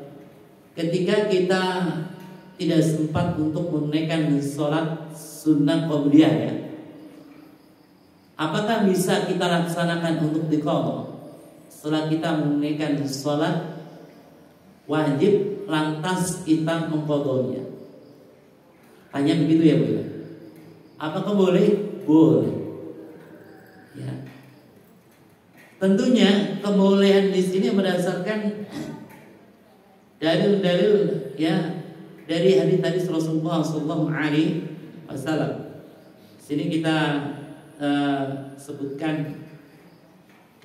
ketika kita tidak sempat untuk menunaikan sholat sunnah qabliyah, ya, apakah bisa kita laksanakan untuk diqadha setelah kita menunaikan sholat wajib lantas kita mengqadhanya? Tanya begitu ya, Bu. Apakah boleh? Boleh. Ya. Tentunya kebolehan di sini berdasarkan dalil-dalil, ya, dari hadis Rasulullah sallallahu alaihi wasallam. Sini kita sebutkan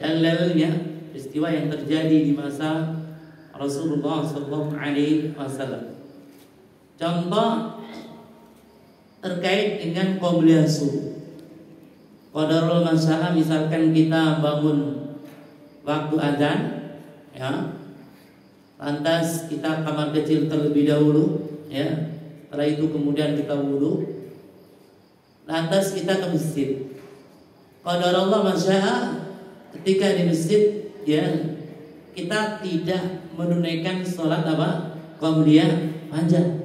dalilnya, peristiwa yang terjadi di masa Rasulullah sallallahu alaihi wasallam. Contoh terkait dengan qabliyah subuh. Qadarul masalah, misalkan kita bangun waktu azan, ya, lantas kita kamar kecil terlebih dahulu, ya, setelah itu kemudian kita wudu, lantas kita ke masjid. Qadarullah masalah, ketika di masjid, ya, kita tidak menunaikan sholat apa? Qabliyah panjang.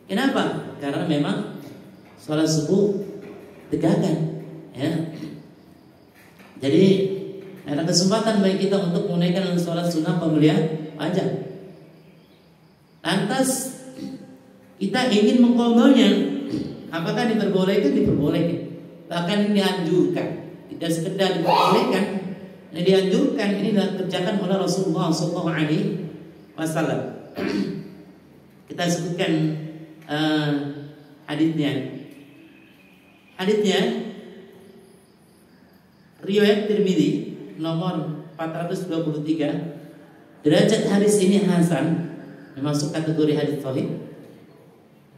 Kenapa? Karena memang sholat subuh tegakkan, ya. Jadi ada kesempatan bagi kita untuk menunaikan sholat sunnah qabliyah panjang. Lantas kita ingin mengqadhanya, apakah diperbolehkan? Diperbolehkan. Bahkan ini dianjurkan. Tidak sekedar diperbolehkan, ini dianjurkan. Ini dikerjakan oleh Rasulullah SAW. Kita sebutkan haditsnya. Haditsnya riwayat Tirmidzi nomor 423. Derajat hadis ini hasan, masuk kategori hadis sahih.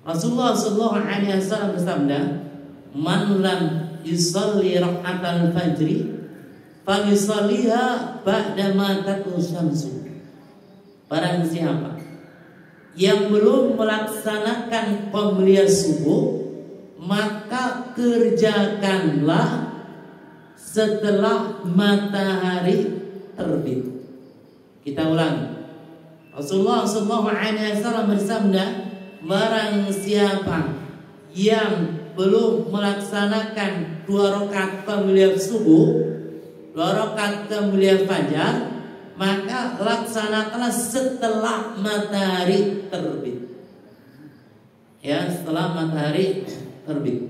Rasulullah sallallahu alaihi wasallam bersabda, "Man lam yusalli rak'atal fajri falyusalliha ba'da ma tatlu syamsu." Barang siapa yang belum melaksanakan qabliyah subuh, maka kerjakanlah setelah matahari terbit. Kita ulang. Rasulullah SAW bersabda, barang siapa yang belum melaksanakan 2 rakaat qabliyah subuh, 2 rakaat qabliyah fajar, maka laksanakanlah setelah matahari terbit. Ya, setelah matahari terbit.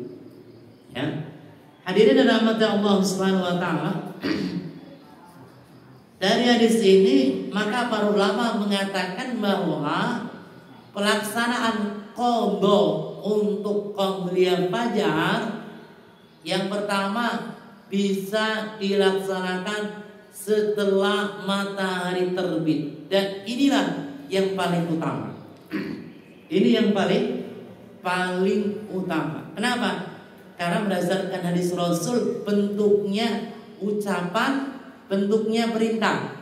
Ya. Hadirin dan rahmati Allah Subhanahu wa taala. Dari hadis ini, maka para ulama mengatakan bahwa pelaksanaan qadha untuk qabliyah fajar yang pertama bisa dilaksanakan setelah matahari terbit, dan inilah yang paling utama. Ini yang paling utama. Kenapa? Karena berdasarkan hadis Rasul, bentuknya ucapan, bentuknya perintah.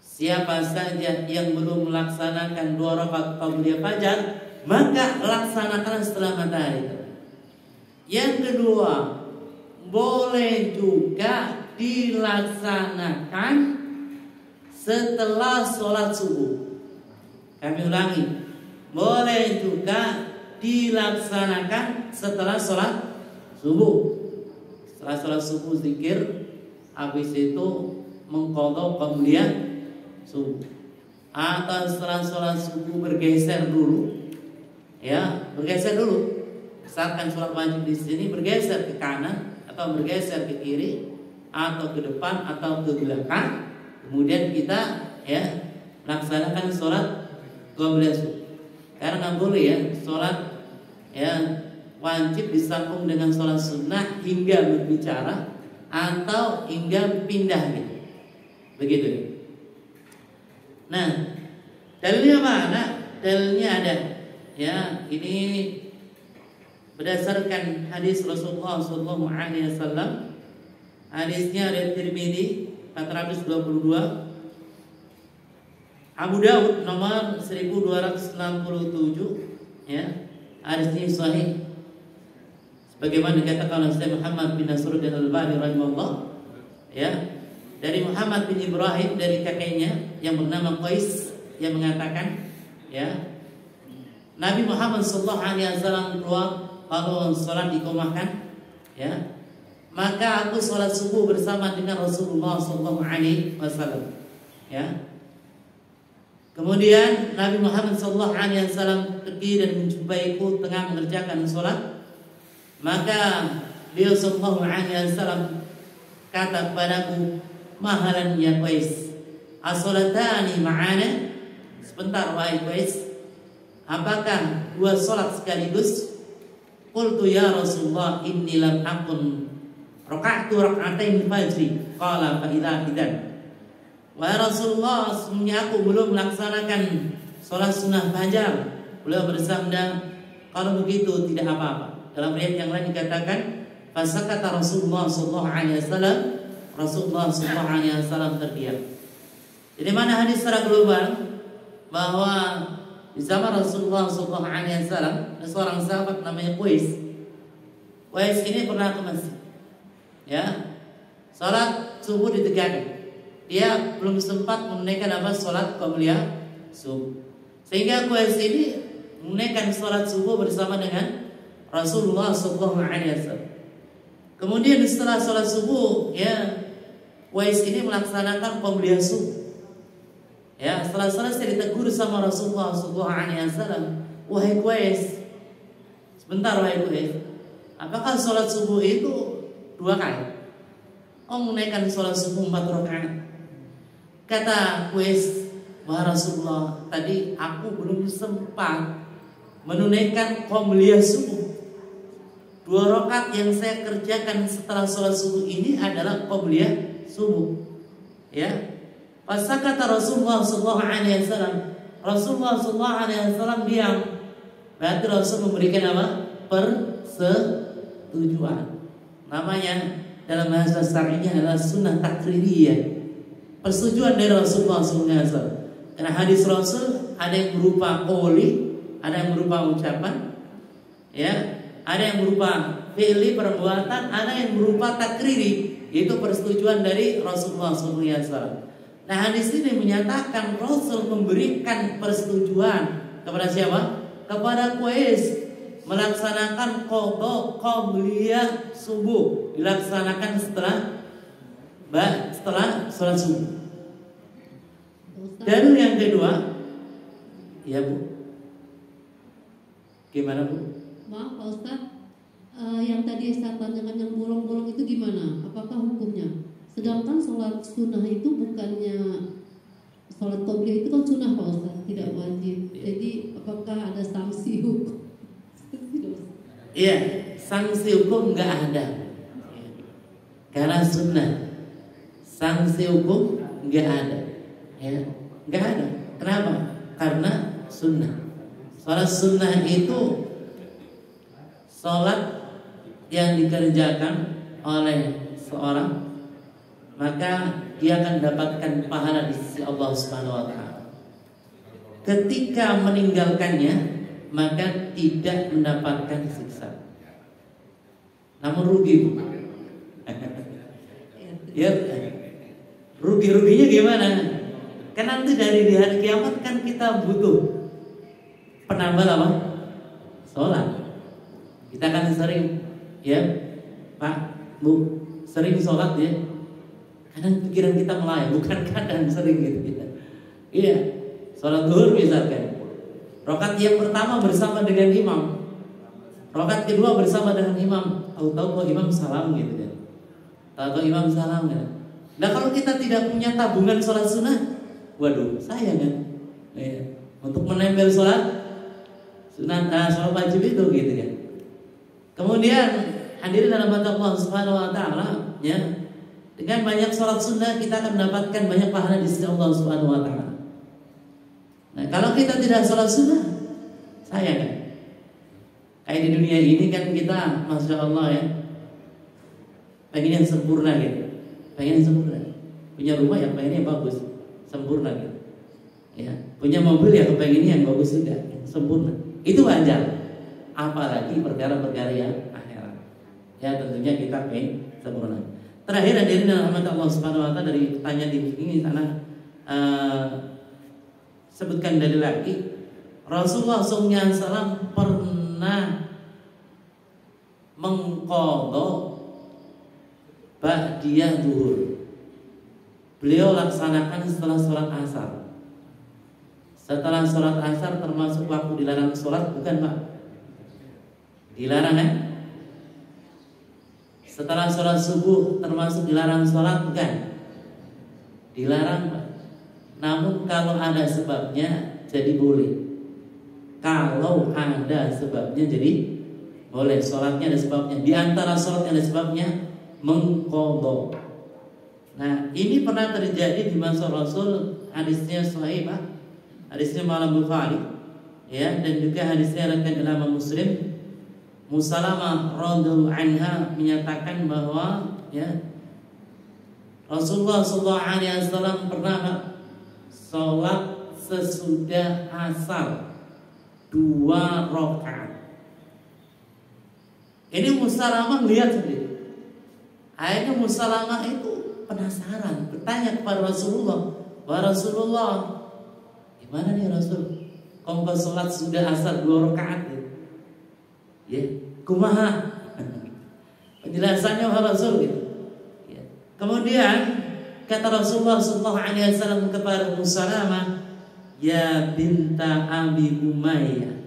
Siapa saja yang belum melaksanakan 2 rakaat qabliyah fajar, maka laksanakan setelah matahari terbit. Yang kedua, boleh juga dilaksanakan setelah sholat subuh. Kami ulangi, boleh juga dilaksanakan setelah sholat subuh. Setelah sholat subuh zikir, habis itu mengqadha qabliyah subuh. Atau setelah sholat subuh bergeser dulu, ya, bergeser dulu. Misalkan sholat wajib di sini, bergeser ke kanan atau bergeser ke kiri atau ke depan atau ke belakang. Kemudian kita, ya, melaksanakan sholat qabliyah subuh. Karena nggak boleh, ya, sholat, ya, wajib disambung dengan sholat sunnah hingga berbicara atau hingga pindah gitu. Begitu. Nah, dalilnya mana? Dalilnya ada. Ya, ini berdasarkan hadis Rasulullah SAW. Hadisnya riwayat Tirmidzi 422, Abu Daud nomor 1267, ya. Hadis ini sahih. Sebagaimana dikatakan oleh Syekh Muhammad bin Nasruddin Al-Albani rahimahullah, ya, dari Muhammad bin Ibrahim dari kakeknya yang bernama Qais yang mengatakan, ya, Nabi Muhammad SAW keluar lalu sholat diqomahkan, ya, maka aku sholat subuh bersama dengan Rasulullah SAW, ya. Kemudian Nabi Muhammad SAW pergi dan menjumpaiku tengah mengerjakan sholat. Maka beliau sallallahu alaihi wasallam kata kepadaku, "Mahalan ya Qais, as-salatani ma'ana?" Sebentar wahai Qais, apakah dua sholat sekaligus? Qultu ya Rasulullah inni lam akun raka'tu rak'atain fajri. Qala fa idza idzan. Wahai Rasulullah, sesungguhnya aku belum melaksanakan sholat sunnah fajar. Beliau bersabda, kalau begitu tidak apa-apa. Dalam riwayat yang lain dikatakan, fasakata Rasulullah sallallahu alaihi wasallam. Rasulullah sallallahu alaihi wasallam terdiam. Jadi mana hadis secara global bahwa di zaman Rasulullah sallallahu alaihi wasallam ada seorang sahabat namanya Qais. Qais ini pernah ke masjid, ya, salat subuh ditegakkan. Dia belum sempat menunaikan salat qabliyah subuh. Sehingga Qais ini menunaikan salat subuh bersama dengan Rasulullah sallallahu alaihi wasallam. Kemudian setelah salat subuh, ya, Qais ini melaksanakan qabliyah subuh. Ya, setelah selesai ditegur sama Rasulullah sallallahu alaihi wasallam, "Wahai Qais, sebentar wahai Qais, apakah salat subuh itu 2 kali? Oh, menunaikan salat subuh 4 rakaat." Kata Qais, "Wahai Rasulullah, tadi aku belum sempat menunaikan qabliyah subuh. 2 rakaat yang saya kerjakan setelah sholat subuh ini adalah qabliyah subuh." Ya. Pas kata Rasulullah sallallahu alaihi wasallam, Rasulullah sallallahu alaihi wasallam diam. Berarti Rasul memberikan apa? Persetujuan. Namanya dalam bahasa syar'inya adalah sunnah takririyah. Persetujuan dari Rasulullah sallallahu alaihi wasallam. Karena hadis Rasul ada yang berupa qauli, ada yang berupa ucapan, ya, ada yang berupa fi'li perbuatan, ada yang berupa takriri, yaitu persetujuan dari Rasulullah SAW. Nah, hadis ini menyatakan Rasul memberikan persetujuan kepada siapa? Kepada Qais melaksanakan qadha qabliyah subuh, dilaksanakan setelah sholat subuh. Dan yang kedua, ya Bu, gimana Bu? Maaf Pak Ustadz, yang tadi saya tanyakan yang bolong-bolong itu gimana? Apakah hukumnya? Sedangkan sholat sunnah itu bukannya sholat qobliyah itu kan sunnah Pak Ustadz, tidak wajib. Jadi apakah ada sanksi hukum? Iya, sanksi hukum nggak ada, karena sunnah. Sanksi hukum nggak ada, ya, nggak ada. Kenapa? Karena sunnah. Sholat sunnah itu sholat yang dikerjakan oleh seorang, maka dia akan mendapatkan pahala di sisi Allah Subhanahu wa taala. Ketika meninggalkannya, maka tidak mendapatkan siksa. Namun rugi. Ya, rugi-ruginya gimana? Kan nanti dari di hari kiamat kan kita butuh penambah apa? Sholat. Kita kan sering, ya Pak, Bu, sering sholat ya. Kadang pikiran kita melayang, bukan kadang, sering gitu kita. Iya, sholat zuhur misalkan, rakaat yang pertama bersama dengan imam, rakaat kedua bersama dengan imam. Tahu-tahu kok imam salam gitu kan? Tahu-tahu imam salam kan? Nah kalau kita tidak punya tabungan sholat sunnah, waduh, sayang kan? Ya, untuk menempel sholat sunnah, sholat wajib itu gitu kan? Kemudian hadirin dalam mata Allah Subhanahu wa taala, ya, dengan banyak sholat sunnah kita akan mendapatkan banyak pahala di sisi Allah Subhanahu wa taala. Nah, kalau kita tidak sholat sunnah, sayang kan? Kayak di dunia ini kan kita, masya Allah ya, pengen yang sempurna gitu, pengen yang sempurna. Punya rumah yang pengen yang bagus, sempurna gitu. Ya, punya mobil yang pengen yang bagus juga, sempurna. Itu wajar. Apalagi perkara-perkara yang akhirat. Ya tentunya kita pengen sempurna. Terakhir hadirin dalam rahmat Allah Subhanahu wa taala, dari pertanyaan ini sana sebutkan dari lagi Rasulullah SAW pernah mengqadha ba'diyah zuhur. Beliau laksanakan setelah sholat asar. Setelah sholat asar termasuk waktu dilarang sholat, bukan Pak? Dilarang kan? Setelah sholat subuh termasuk dilarang sholat, bukan? Dilarang Pak. Namun kalau ada sebabnya jadi boleh. Kalau ada sebabnya jadi boleh. Sholatnya ada sebabnya. Di antara sholatnya ada sebabnya mengqadha. Nah ini pernah terjadi di masa Rasul. Hadisnya sahih Pak. Hadisnya Imam Bukhari ya, dan juga hadisnya riwayat Imam Muslim. Musalamah radhiyallahu anha menyatakan bahwa ya Rasulullah SAW pernah sholat sesudah asar 2 rakaat. Ini Musalamah lihat sendiri. Akhirnya Musalamah itu penasaran, bertanya kepada Rasulullah, "Wahai Rasulullah, gimana nih Rasul? Kau sholat sudah asar 2 rakaat ya? Ya, kumaha?" Penjelasannya wahai Rasul gitu. Ya. Kemudian kata Rasulullah SAW kepada Musalamah, "Ya binta Abi Umayyah,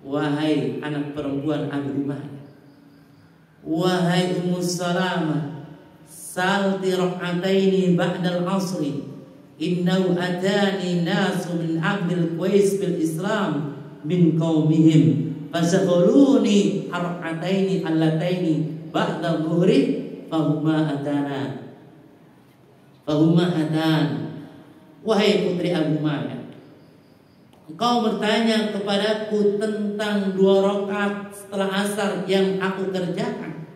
wahai anak perempuan Abi Umayyah, wahai Ummu Salamah, salti rak'ataini ba'dal asri, innahu atani nasu min abdil Qais bil Islam min qaumihim fasaquluni rak'ataini allataini ba'dal zuhri fahuma atan." Wahai putri Abu Umayyah, engkau bertanya kepadaku tentang 2 rakaat setelah asar yang aku kerjakan.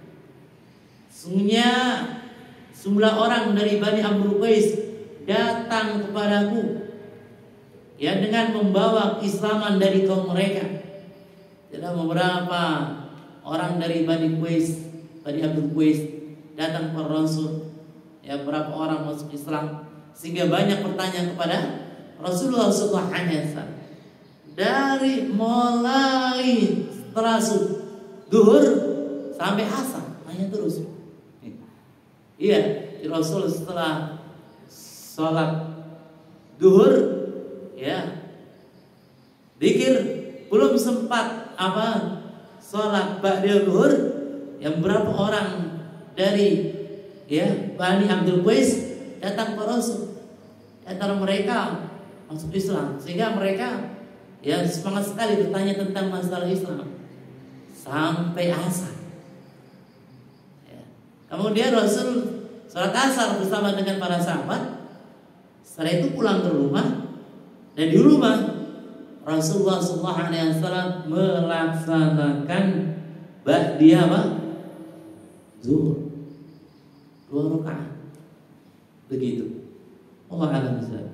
Sesungguhnya sejumlah orang dari Bani Abdul Qais datang kepadaku ya dengan membawa keislaman dari kaum mereka. Jadi beberapa orang dari Bani Abdul Qais datang ke Rasul. Ya, berapa orang masuk Islam, sehingga banyak pertanyaan kepada Rasulullah SAW. Dari mulai setelah zuhur sampai asar, tanya terus. Iya, Rasul setelah sholat zuhur, ya, zikir, belum sempat sholat ba'da zuhur, yang berapa orang dari ya Bani Abdul Qais datang ke Rasul. Di antara mereka masuk Islam, sehingga mereka ya semangat sekali bertanya tentang masalah Islam sampai asar ya. Kemudian Rasul sholat asar bersama dengan para sahabat. Setelah itu pulang ke rumah, dan di rumah Rasulullah SAW melaksanakan ba'diyah zuhur 2 rakaat. Begitu. Allah alam bisa.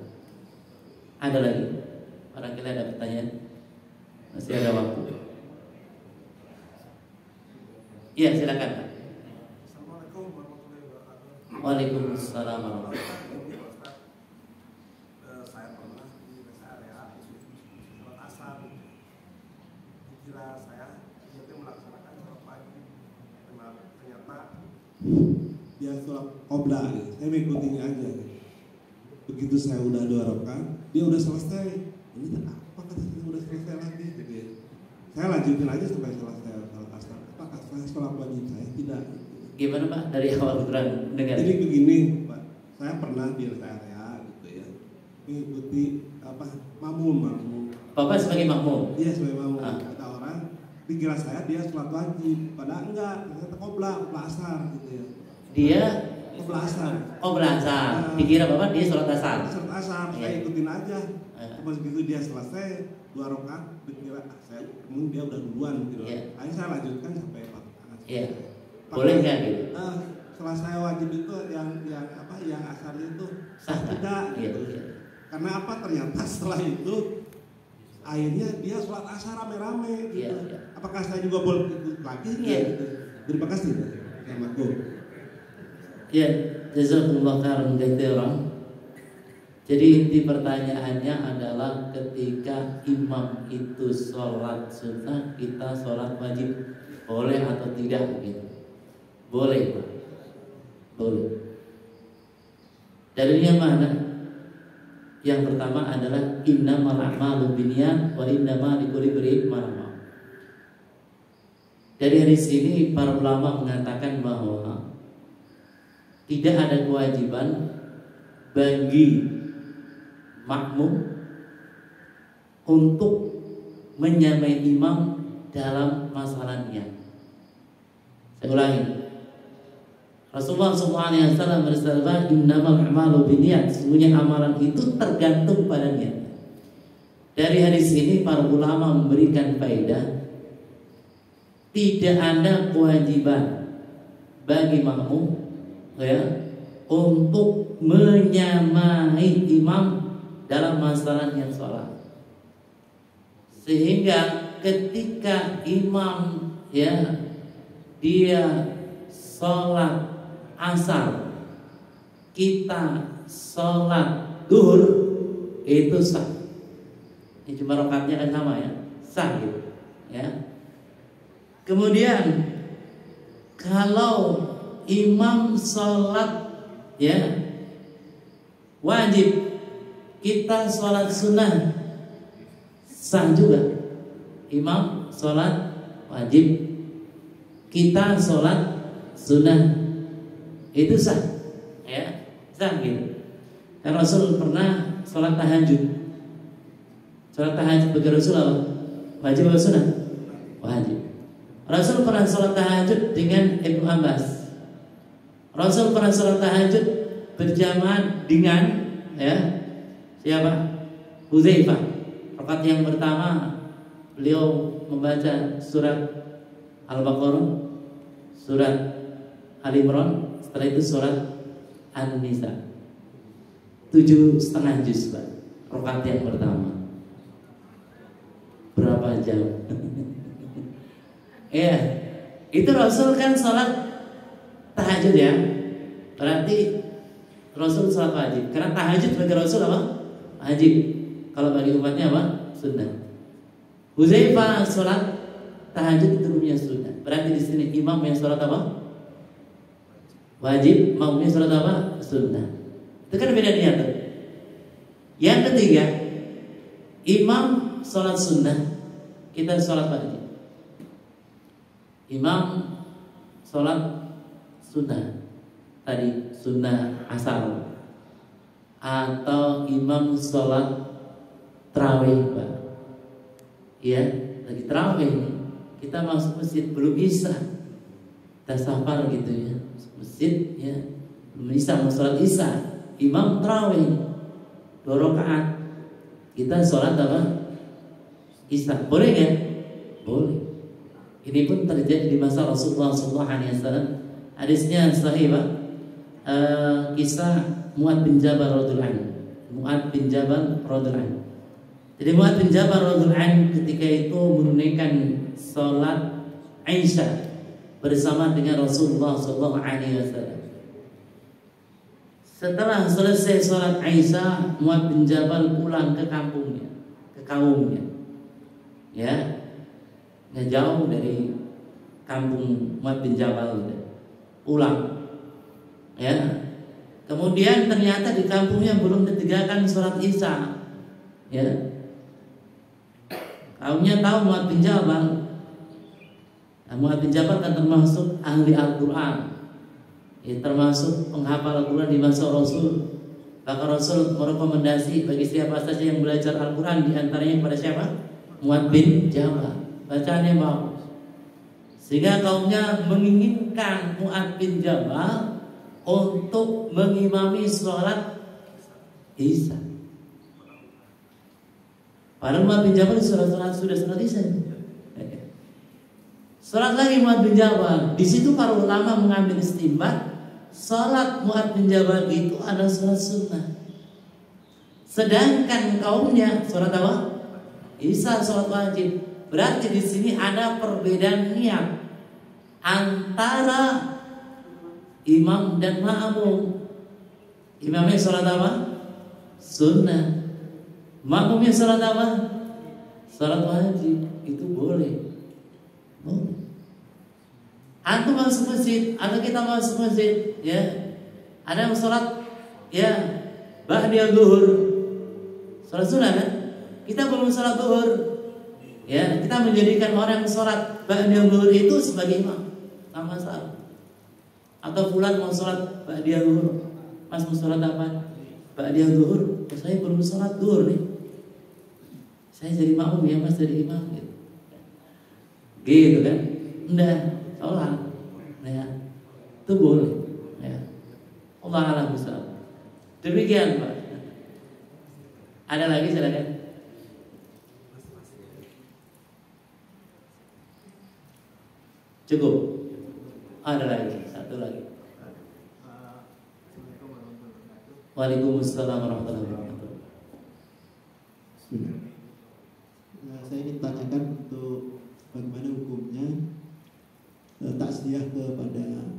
Ada lagi? Barangkali ada pertanyaan? Masih ada waktu. Iya, silakan Pak. Assalamualaikum warahmatullahi wabarakatuh. Waalaikumsalam warahmatullahi wabarakatuh. Saya pernah di rest area sholat asar. Dikira saya itu melaksanakan sholat pagi. Ternyata dia sholat qobla, saya mengikutinya aja. Begitu saya udah 2 rakaat, dia udah selesai. Ini apa kata saya udah selesai lagi gitu ya. Saya lanjutin aja sampai selesai sholat asar. Apakah saya sholat wajib saya? Tidak. Gimana Pak dari awal terang dengar? Jadi begini Pak, saya pernah di rest area gitu ya, mengikuti makmum. Bapak sebagai makmum? Iya, sebagai makmum. Kata orang, dikira saya dia sholat wajib, padahal enggak, ternyata qobla asar gitu ya. Dia qobla asar. Qobla asar. Dikira Bapak dia sholat asar. Sholat asar, saya ikutin aja. Pas begitu dia selesai, 2 rakaat dikira saya mungkin dia udah duluan gitu. Akhirnya saya lanjutkan sampai 4 rakaat. Iya. Boleh nggak gitu? Setelah saya wajib itu yang asar itu Sah tidak gitu. Karena apa? Ternyata setelah itu akhirnya dia sholat asar rame-rame gitu. Apakah saya juga boleh ikut lagi? Gitu. Terima kasih. Assalamualaikum. Ya, jazakumullah khairan katsiran. Jadi inti pertanyaannya adalah ketika imam itu sholat sunnah, kita sholat wajib, boleh atau tidak gitu? Boleh, boleh. Dalilnya mana? Yang pertama adalah innamal a'malu binniyat wa innamal likulli imri'in ma nawa. Dari hadis ini para ulama mengatakan bahwa tidak ada kewajiban bagi makmum untuk menyamai imam dalam masalah niat. Saya ulangi. Rasulullah SAW bersabda, innamal a'malu binniyat. Sesungguhnya amalan itu tergantung pada niat. Dari hadis ini para ulama memberikan faedah, tidak ada kewajiban bagi makmum untuk menyamai imam dalam masalah niat sholat. Sehingga ketika imam dia sholat asar, kita sholat duhur, itu sah. Ini cuma rakaatnya kan sama ya, sah gitu ya. Kemudian kalau imam sholat wajib, kita sholat sunnah, sah juga. Imam sholat wajib, kita sholat sunnah, itu sah ya, sah gitu. Dan Rasul pernah sholat tahajud. Sholat tahajud bagi Rasul apa? Wajib atau sunnah? Wajib. Rasul pernah sholat tahajud dengan Ibnu Abbas. Rasul pernah sholat tahajud berjamaah dengan siapa? Hudzaifah. Rakaat yang pertama beliau membaca surat Al-Baqarah, surat Al-Imran, setelah itu surat An-Nisa. 7,5 juz, Pak. Rakaat yang pertama. Berapa jam? Ya, itu Rasul kan sholat tahajud ya. Berarti Rasul sholat wajib. Karena tahajud bagi Rasul apa? Wajib. Kalau bagi umatnya apa? Sunnah. Hudzaifah sholat tahajud itu hukumnya sunnah. Berarti di sini imam yang sholat apa? Wajib. Makmumnya sholat apa? Sunnah. Itu kan beda niat. Yang ketiga, imam sholat sunnah, kita sholat wajib. Imam sholat sunnah, tadi sunnah asar, atau imam sholat tarawih, Pak. Iya, lagi tarawih, kita masuk masjid belum bisa, kita safar gitu ya, masjid ya, belum bisa mau sholat isya, imam tarawih 2 rakaat, kita sholat apa? Isya, boleh kan? Boleh. Ini pun terjadi di masa Rasulullah SAW. Hadisnya sahih, Pak. Kisah Mu'adz bin Jabal radhiyallahu anhu. Mu'adz bin Jabal radhiyallahu anhu. Jadi Mu'adz bin Jabal radhiyallahu anhu ketika itu menunaikan salat Isya bersama dengan Rasulullah SAW. Setelah selesai salat Isya, Mu'adz bin Jabal pulang ke kampungnya, ke kaumnya. Ya. Nggak jauh dari kampung Mu'adz bin Jabal gitu. Pulang ya. Kemudian ternyata di kampungnya belum ditegakkan sholat isya ya. Kaumnya tahu Mu'adz bin Jabal. Nah, Mu'adz bin Jabal kan termasuk ahli Al-Quran ya, termasuk penghafal Al-Quran di masa Rasul. Maka Rasul merekomendasi bagi siapa saja yang belajar Al-Quran, di antaranya kepada siapa? Mu'adz bin Jabal. Bacaannya bagus, sehingga kaumnya menginginkan Mu'adz bin Jabal untuk mengimami sholat isya. Padahal Mu'adz bin Jabal sudah selesai. Sholat lagi Mu'adz bin Jabal. Di situ para ulama mengambil istinbat, sholat Mu'adz bin Jabal itu adalah sholat sunnah. Sedangkan kaumnya sholat apa? Isa sholat wajib. Berarti di sini ada perbedaan niat antara imam dan makmum. Imamnya sholat apa? Sunnah. Makmumnya sholat apa? Sholat wajib. Itu boleh. Antum masuk masjid atau kita masuk masjid, ya, ada yang sholat, ya, ba'diyal zuhur, sholat sunnah kan? Kita belum sholat zuhur, ya, kita menjadikan orang yang sholat ba'diyal zuhur itu sebagai imam, nggak masalah. Atau fulan mau sholat ba'diyal zuhur, mas mau sholat apa? Ba'diyal zuhur, saya belum sholat zuhur nih, saya jadi makmum ya mas, jadi imam gitu kan? Enggak. Sholat, ya, itu boleh, ya. Allah a'lam bishawab. Demikian Pak. Ada lagi silakan. Cukup. Ada lagi, satu lagi. Waalaikumsalam warahmatullahi wabarakatuh. Saya ingin tanyakan untuk bagaimana hukumnya takziah kepada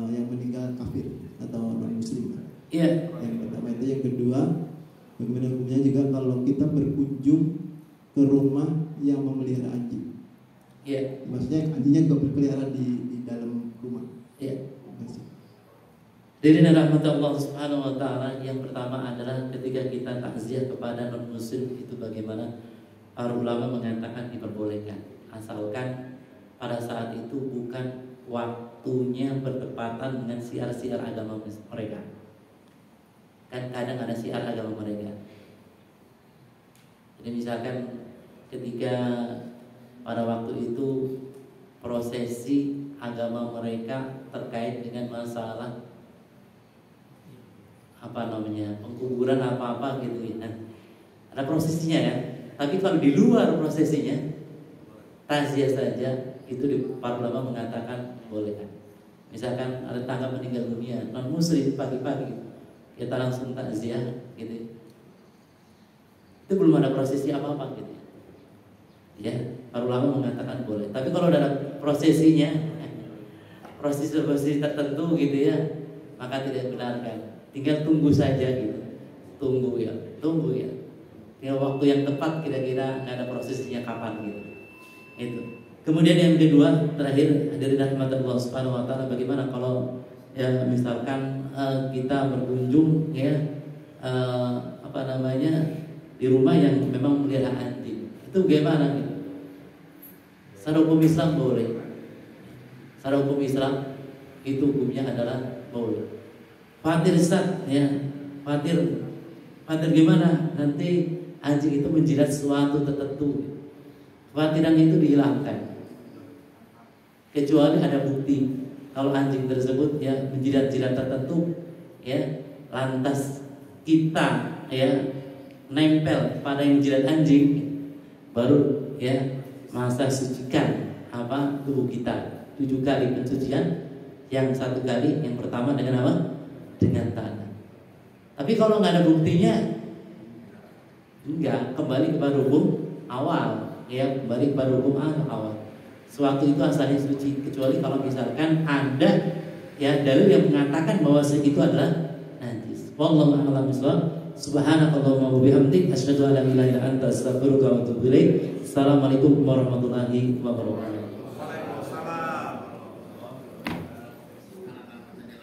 yang meninggal kafir atau non muslim. Iya. Yang pertama itu, yang kedua, bagaimana hukumnya juga kalau kita berkunjung ke rumah yang memelihara anjing. Iya. Maksudnya anjingnya juga berkeliaran di dalam rumah. Iya. Dari rahmat Allah Subhanahu wa taala, yang pertama adalah ketika kita takziah kepada non muslim itu bagaimana? Para ulama mengatakan diperbolehkan, asalkan pada saat itu bukan waktunya bertepatan dengan siar-siar agama mereka. Kan kadang ada siar agama mereka. Jadi misalkan ketika pada waktu itu prosesi agama mereka terkait dengan masalah pengkuburan apa-apa gitu ya. Ada prosesinya kan. Tapi kalau di luar prosesinya, takziah saja, itu para ulama mengatakan boleh kan. Misalkan ada tangga meninggal dunia non muslim pagi-pagi, kita langsung takziah gitu. Itu belum ada prosesi apa-apa gitu. Ya, para ulama mengatakan boleh. Tapi kalau ada prosesinya, prosesi tertentu gitu ya, maka tidak benarkan. Tinggal tunggu saja gitu. Tunggu ya. Tinggal waktu yang tepat, kira-kira nggak ada prosesinya kapan gitu. Itu. Kemudian yang kedua, terakhir, dari rahmat Allah Subhanahu wa taala, bagaimana kalau ya misalkan kita berkunjung ya di rumah yang memang melihara anjing. Itu bagaimana gitu? Secara hukum Islam boleh. Secara hukum Islam itu hukumnya adalah boleh. Fatir Ustaz, ya. Fatir gimana? Nanti anjing itu menjilat sesuatu tertentu. Khawatiran itu dihilangkan. Kecuali ada bukti kalau anjing tersebut ya menjilat-jilat tertentu, ya, lantas kita ya nempel pada yang jilat anjing, baru ya masa sucikan tubuh kita 7 kali pencucian, yang 1 kali yang pertama dengan apa? Dengan tanah. Tapi kalau nggak ada buktinya, enggak, kembali kepada hukum awal, ya, kembali kepada hukum awal. Suatu itu asalnya suci, kecuali kalau misalkan ada ya dalil yang mengatakan bahwa itu adalah najis. Wallahu a'lam bishawab. Subhanakallahumma wa bihamdik asyhadu an la ilaha illa anta astaghfiruka wa atubu ilaik. Assalamualaikum warahmatullahi wabarakatuh.